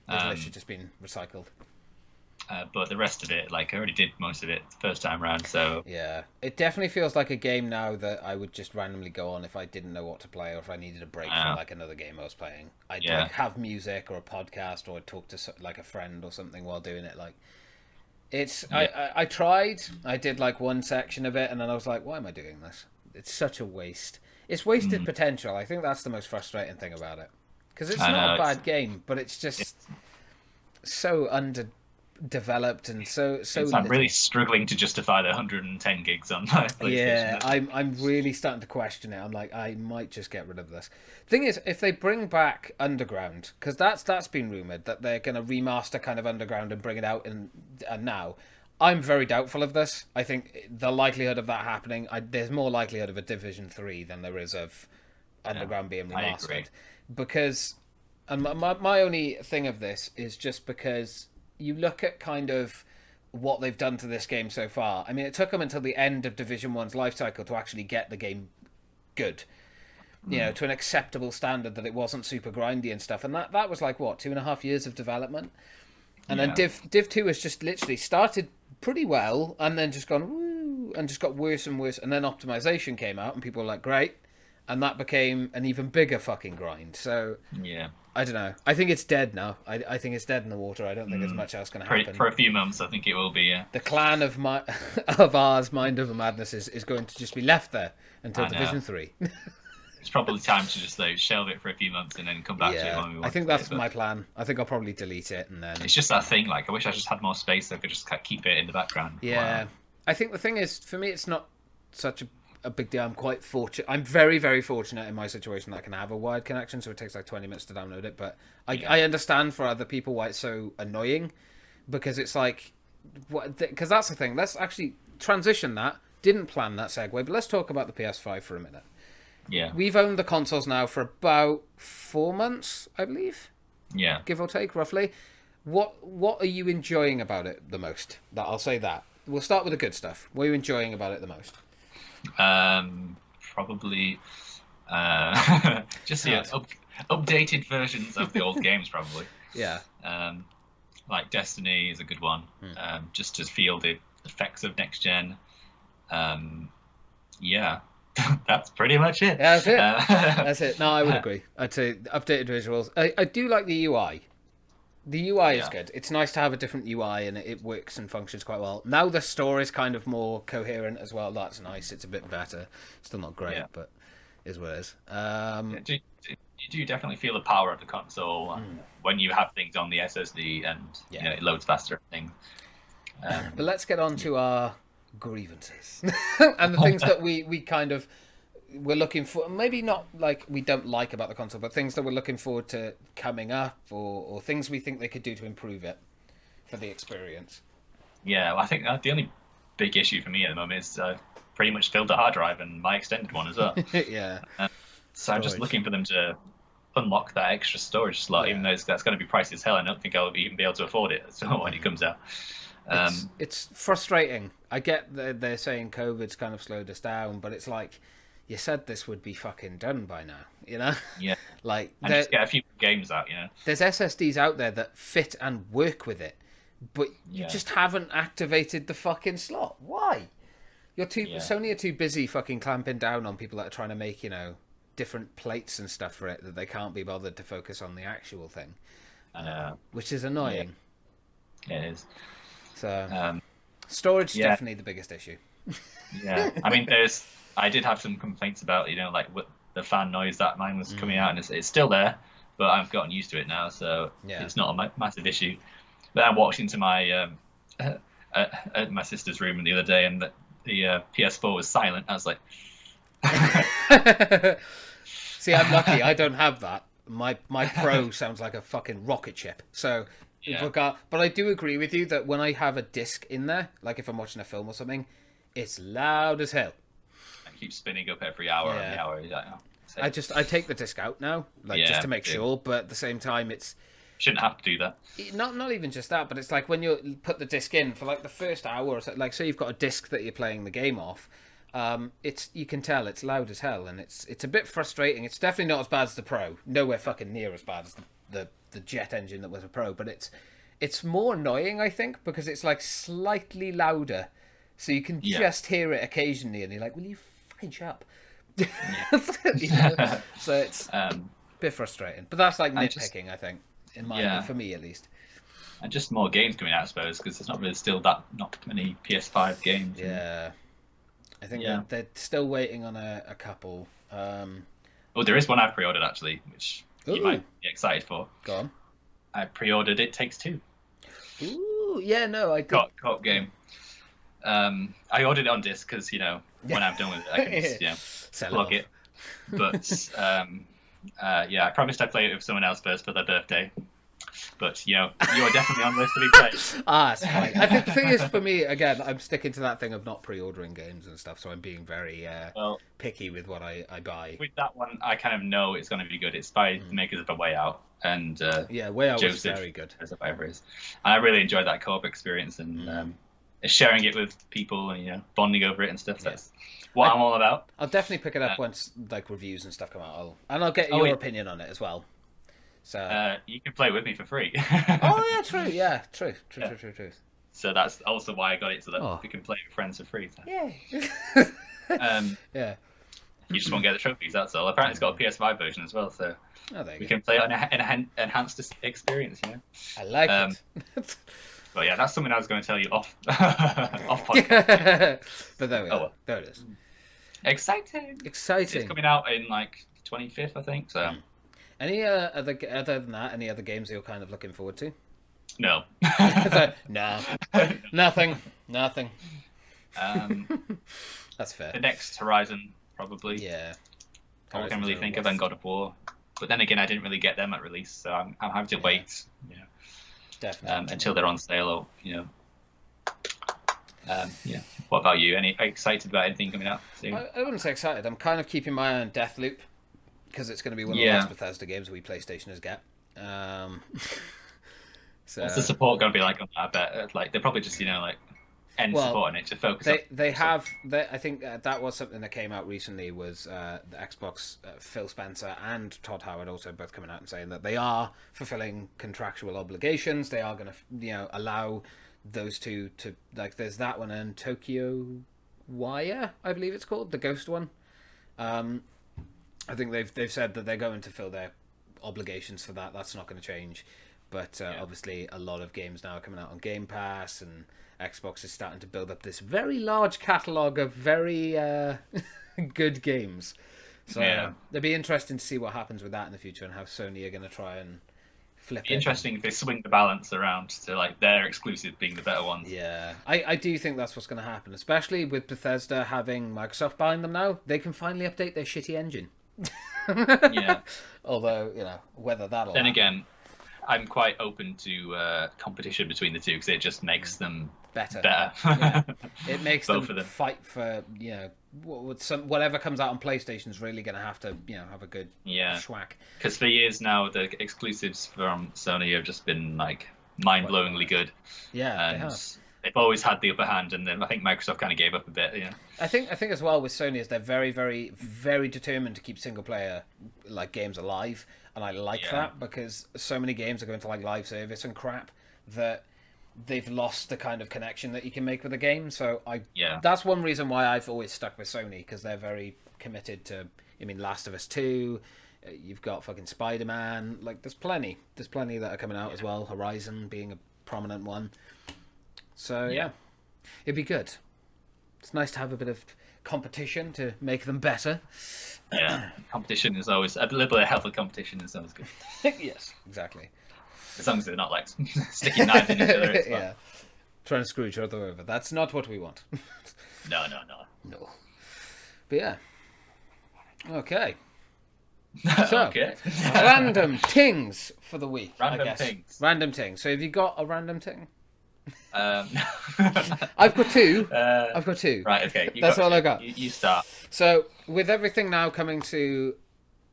They've literally just been recycled. But the rest of it, like I already did most of it the first time around, so yeah, it definitely feels like a game now that I would just randomly go on if I didn't know what to play or if I needed a break from like another game I was playing. I'd like have music or a podcast or I'd talk to like a friend or something while doing it. Like it's I tried. I did like one section of it and then I was like, why am I doing this? It's such a waste. It's wasted potential. I think that's the most frustrating thing about it because it's not a bad game, but it's just so underdeveloped and so I'm really struggling to justify the 110 gigs on my PlayStation. Yeah, I'm really starting to question it. I'm like, I might just get rid of this. Thing is, if they bring back Underground, because that's been rumored that they're going to remaster kind of Underground and bring it out and now, I'm very doubtful of this. I think the likelihood of that happening, there's more likelihood of a Division 3 than there is of Underground being remastered. Because, and my only thing of this is just because you look at kind of what they've done to this game so far. I mean, it took them until the end of Division 1's life cycle to actually get the game good, to an acceptable standard that it wasn't super grindy and stuff. And that was like, what, 2.5 years of development? And then Div 2 has just literally started pretty well and then just gone, woo, and just got worse and worse. And then optimization came out and people were like, great. And that became an even bigger fucking grind. So, I don't know. I think it's dead now. I think it's dead in the water. I don't think there's much else going to happen. For a few months, I think it will be, yeah. The clan of ours, Mind Over Madness, is going to just be left there until Division 3. It's probably time to just shelve it for a few months and then come back to it when we want. I think that's my plan. I think I'll probably delete it and then... It's just that thing, like, I wish I just had more space so I could just keep it in the background. Yeah. Wow. I think the thing is, for me, it's not such a big deal. I'm quite fortunate. I'm very, very fortunate in my situation that I can have a wired connection, so it takes like 20 minutes to download it. But I understand for other people why it's so annoying, because it's like, because that's the thing. Let's actually transition that. Didn't plan that segue, but let's talk about the PS5 for a minute. Yeah, we've owned the consoles now for about 4 months, I believe. Yeah, give or take, roughly. What are you enjoying about it the most? I'll say that. We'll start with the good stuff. What are you enjoying about it the most? Probably just updated versions of the old games, probably. Yeah. Like Destiny is a good one. Just to feel the effects of next gen. Yeah. That's pretty much it. Yeah, that's it. That's it. No, I would agree. I'd say updated visuals. I do like the UI. The UI is good. It's nice to have a different UI and it works and functions quite well. Now the store is kind of more coherent as well. That's nice. It's a bit better. Still not great, but is what it is. You do definitely feel the power of the console when you have things on the SSD and it loads faster and things. But let's get on to our grievances and the things that we're looking for, maybe not like we don't like about the console, but things that we're looking forward to coming up or things we think they could do to improve it for the experience. Yeah, well, I think the only big issue for me at the moment is I've pretty much filled the hard drive and my extended one as well. Yeah. So storage. I'm just looking for them to unlock that extra storage slot, even though that's going to be pricey as hell. I don't think I'll even be able to afford it when it comes out. It's frustrating. I get that they're saying COVID's kind of slowed us down, but it's like, you said this would be fucking done by now, Yeah. Like, and just get a few games out, There's SSDs out there that fit and work with it, but you just haven't activated the fucking slot. Why? Sony are too busy fucking clamping down on people that are trying to make, different plates and stuff for it that they can't be bothered to focus on the actual thing. Which is annoying. Yeah, it is. So, storage is definitely the biggest issue. Yeah, I mean, I did have some complaints about, like the fan noise that mine was coming out, and it's still there, but I've gotten used to it now, so it's not a massive issue. But I'm watching to my at my sister's room the other day, and the PS4 was silent. I was like, See, I'm lucky. I don't have that. My Pro sounds like a fucking rocket ship. So, yeah, but I do agree with you that when I have a disc in there, like if I'm watching a film or something, it's loud as hell. and it keeps spinning up every hour Yeah. and the hour. Yeah, I take the disc out now, like just to make sure. But at the same time, it's shouldn't have to do that. not even just that. But it's like when you put the disc in for like the first hour, or so, like say you've got a disc that you're playing the game off. It's you can tell it's loud as hell, and it's a bit frustrating. It's definitely not as bad as the Pro. Nowhere fucking near as bad as the jet engine that was a Pro. But it's more annoying, I think, because it's like slightly louder, so you can just hear it occasionally, and you're like, "Will you fucking shut up?" You know? So it's a bit frustrating. But that's like nitpicking, I think, for me at least. And just more games coming out, I suppose, because there's not really still not many PS5 games. Yeah. I think they're still waiting on a couple. Oh, there is one I've pre-ordered actually, which you might be excited for. Go on. I pre-ordered It Takes Two. Ooh, yeah, no, I did. Co-op game. I ordered it on disc because when I'm done with it, I can just plug it. But I promised I'd play it with someone else first for their birthday. But you're definitely on the list to be played. It's fine. I think the thing is, for me, again, I'm sticking to that thing of not pre-ordering games and stuff, so I'm being very picky with what I buy. With that one, I kind of know it's going to be good. It's by the makers of A Way Out, and Way Out Joseph, was very good. Whatever it is. And I really enjoyed that co-op experience, and sharing it with people and bonding over it and stuff. That's what I'm all about. I'll definitely pick it up once like reviews and stuff come out, and I'll get your opinion on it as well. So you can play with me for free. Oh yeah, true. Yeah, true. So that's also why I got it, so that we can play with friends for free. So. Yeah. Yeah. You just won't get the trophies. That's all. Apparently, it's got a PS5 version as well, so we can play on an enhanced experience. I like it. But yeah, that's something I was going to tell you off podcast. But there we are. There it is. Exciting. It's coming out in like 25th, I think. So. Any other than that? Any other games you're kind of looking forward to? No. No. Nothing. That's fair. The next Horizon, probably. Yeah. All I can really think of, and God of War. But then again, I didn't really get them at release, so I'm having to wait. Definitely. Until they're on sale, or What about you? Are you excited about anything coming out soon? I wouldn't say excited. I'm kind of keeping my eye on Deathloop because it's going to be one of the last Bethesda games we PlayStationers get. So what's the support going to be like on that? I bet like they're probably just end support on it to focus. I think that was something that came out recently. Was the Xbox Phil Spencer and Todd Howard also both coming out and saying that they are fulfilling contractual obligations. They are going to allow those two to there's that one and Tokyo Wire, I believe it's called, the Ghost one. I think they've said that they're going to fill their obligations for that. That's not going to change. But obviously a lot of games now are coming out on Game Pass, and Xbox is starting to build up this very large catalogue of very good games. So it'll be interesting to see what happens with that in the future and how Sony are going to try and flip it. Interesting if they swing the balance around to their exclusive being the better ones. Yeah, I do think that's what's going to happen, especially with Bethesda having Microsoft buying them now. They can finally update their shitty engine. Yeah. Although, whether that'll then happen. Again, I'm quite open to competition between the two because it just makes them better. Yeah. It makes them of them fight for whatever comes out on PlayStation is really going to have to have a good schwack. Because for years now the exclusives from Sony have just been mind-blowingly good. Yeah, and they have. They've always had the upper hand, and then I think Microsoft kind of gave up a bit. I think as well with Sony is they're very, very, very determined to keep single player games alive, and I like that because so many games are going to live service and crap that they've lost the kind of connection that you can make with a game. So that's one reason why I've always stuck with Sony, because they're very committed to. Last of Us 2. You've got fucking Spider-Man. There's plenty that are coming out as well. Horizon being a prominent one. So it'd be good. It's nice to have a bit of competition to make them better. Yeah, competition is always a little bit of healthy competition is always good. Yes, exactly. As long as they're not sticking knives in each other. It's fine. trying to screw each other over. That's not what we want. No. No. But yeah. Okay. So, Okay. random tings for the week, I Random guess. things. Random ting. So have you got a random ting? I've I've got two. I've got two. Right, okay. That's all I got. You start. So, with everything now coming to...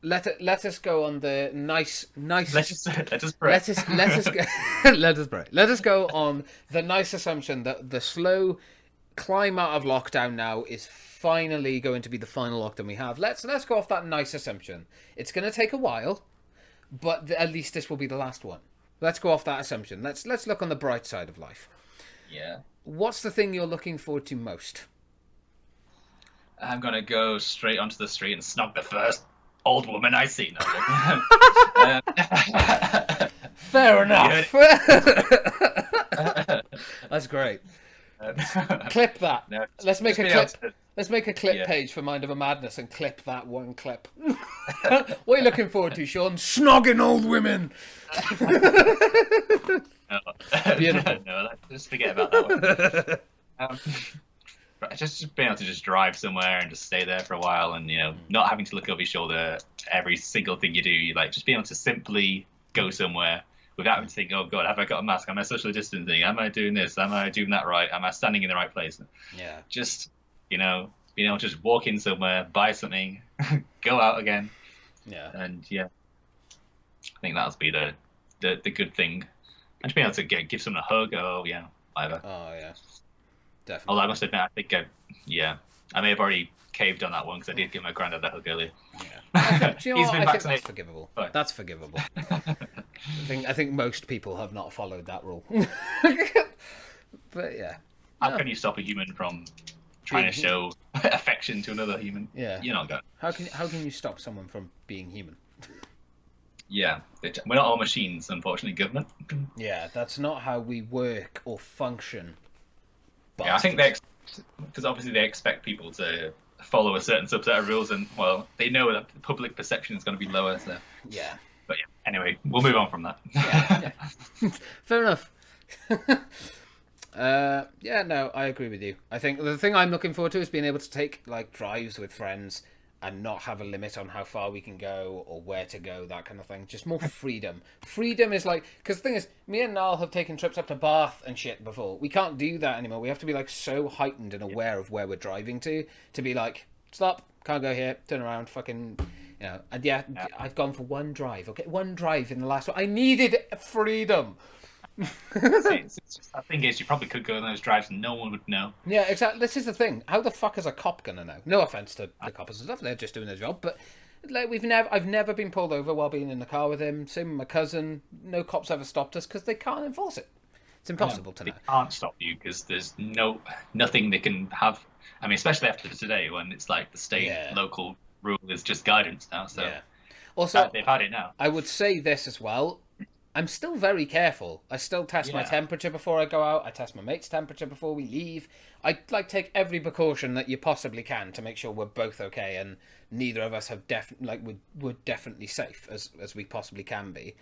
Let us go on the nice. Let us pray. Let us go. Let us pray. Let us go on the nice assumption that the slow climb out of lockdown now is finally going to be the final lockdown we have. Let's go off that nice assumption. It's going to take a while, but at least this will be the last one. Let's go off that assumption. Let's look on the bright side of life. Yeah. What's the thing you're looking forward to most? I'm gonna go straight onto the street and snog the first old woman I see. No, Fair enough. That's great. Clip that. No, Let's make a clip. Let's make a clip Yeah. page for Mind of a Madness and clip that one clip. What are you looking forward to, Sean? Snogging old women. No. Beautiful. No, just forget about that one. Just being able to just drive somewhere and just stay there for a while, and not having to look over your shoulder every single thing you do. You just being able to simply go somewhere without having to think, oh God, have I got a mask? Am I social distancing? Am I doing this? Am I doing that right? Am I standing in the right place? Yeah. Just being able to just walk in somewhere, buy something, go out again. Yeah. And I think that'll be the good thing. And to be able to give someone a hug, whatever. Oh yeah. Definitely. Although I must admit, I think I may have already caved on that one because I did give my granddad a hug earlier. Yeah. Do you know He's what? been I think vaccinated. that's forgivable. Right. That's forgivable. I think most people have not followed that rule. But yeah. How can you stop a human from trying to show affection to another human? Yeah. You're not going. How can you stop someone from being human? Yeah, we're not all machines, unfortunately, government. Yeah, that's not how we work or function. Yeah, I think because obviously they expect people to follow a certain subset of rules, and they know that the public perception is going to be lower. So Yeah. but anyway, we'll move on from that. Yeah. Fair enough. No, I agree with you. I think the thing I'm looking forward to is being able to take drives with friends and not have a limit on how far we can go or where to go, that kind of thing. Just more freedom. Freedom is because the thing is, me and Niall have taken trips up to Bath and shit before. We can't do that anymore. We have to be so heightened and aware of where we're driving to be stop, can't go here, turn around, fucking, And I've gone for one drive. Okay, one drive in the last one. I needed freedom. The thing is, you probably could go on those drives and no one would know. Yeah, exactly. This is the thing. How the fuck is a cop gonna know? No offense to the cops and stuff; they're just doing their job. But I've never been pulled over while being in the car with him. Same with my cousin. No cops ever stopped us because they can't enforce it. It's impossible to know. They can't stop you because there's nothing they can have. I mean, especially after today, when it's the state local rule is just guidance now. So Also, they've had it now. I would say this as well. I'm still very careful. I still test my temperature before I go out. I test my mate's temperature before we leave. I take every precaution that you possibly can to make sure we're both okay and neither of us have we're definitely safe as we possibly can be.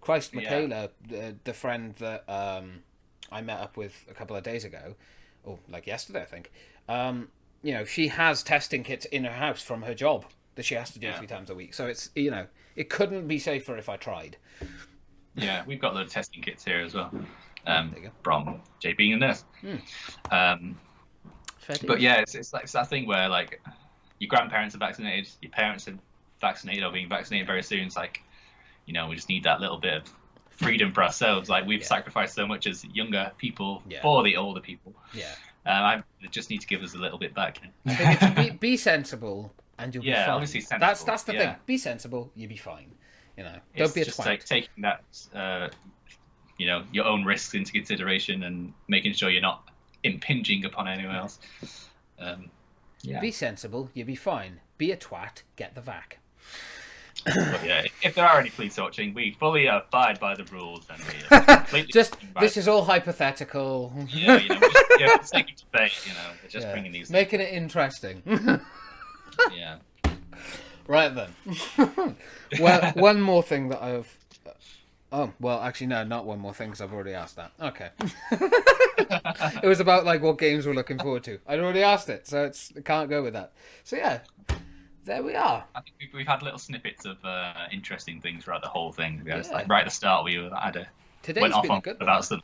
Christ, Michaela, the friend that I met up with a couple of days ago, or yesterday, I think. She has testing kits in her house from her job that she has to do 3 times a week. So it's it couldn't be safer if I tried. Yeah, we've got a load of testing kits here as well. From Jay being a nurse. But yeah, it's that thing where your grandparents are vaccinated, your parents are vaccinated or being vaccinated very soon. It's we just need that little bit of freedom for ourselves. We've sacrificed so much as younger people for the older people. Yeah. I just need to give us a little bit back. I think it's be sensible and you'll be fine. Obviously sensible. That's the thing. Be sensible, you'll be fine. Don't be a just twat. taking that your own risks into consideration and making sure you're not impinging upon anyone else. Be sensible, you'll be fine. Be a twat, get the vac. But if there are any police watching, we fully abide by the rules and we completely this is all hypothetical. we're just taking debate. We're just bringing these making it interesting. Right then. Well, one more thing that Oh, well, actually, no, not one more thing, because I've already asked that. Okay. It was about, like, what games we're looking forward to. I'd already asked it, so I can't go with that. So, yeah, there we are. I think we've had little snippets of interesting things throughout the whole thing. Yeah. Like right at the start, we went Today's off been a on good one. about some.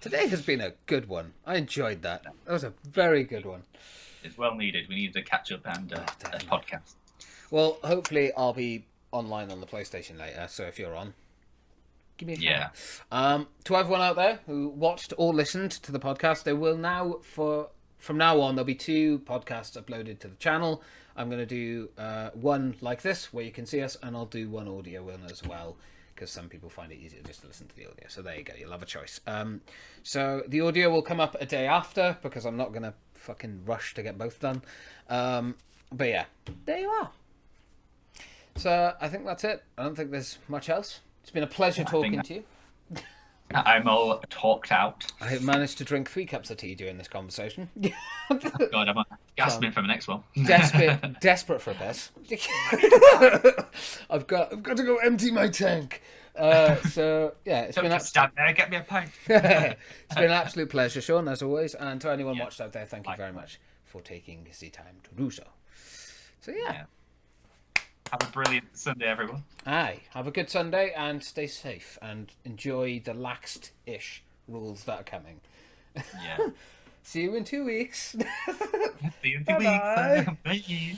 Today has been a good one. I enjoyed that. That was a very good one. It's well needed. We need to catch up and a podcast. Well, hopefully I'll be online on the PlayStation later, so if you're on, give me a shout. Yeah. To everyone out there who watched or listened to the podcast, there will now, from now on, there'll be 2 podcasts uploaded to the channel. I'm going to do one like this, where you can see us, and I'll do one audio one as well, because some people find it easier just to listen to the audio. So there you go, you'll have a choice. So the audio will come up a day after, because I'm not going to fucking rush to get both done. But yeah, there you are. So I think that's it. I don't think there's much else. It's been a pleasure talking to you. I'm all talked out. I have managed to drink 3 cups of tea during this conversation. God, I'm gasping for the next one. Desperate for a piss. I've got to go empty my tank. So yeah, it's been stand there, get me a pint. It's been an absolute pleasure, Sean, as always. And to anyone watched out there, thank you very much for taking the time to do so. So yeah. Have a brilliant Sunday, everyone. Aye, have a good Sunday and stay safe and enjoy the laxed-ish rules that are coming. Yeah. See you in 2 weeks. See you in 2 weeks. Bye.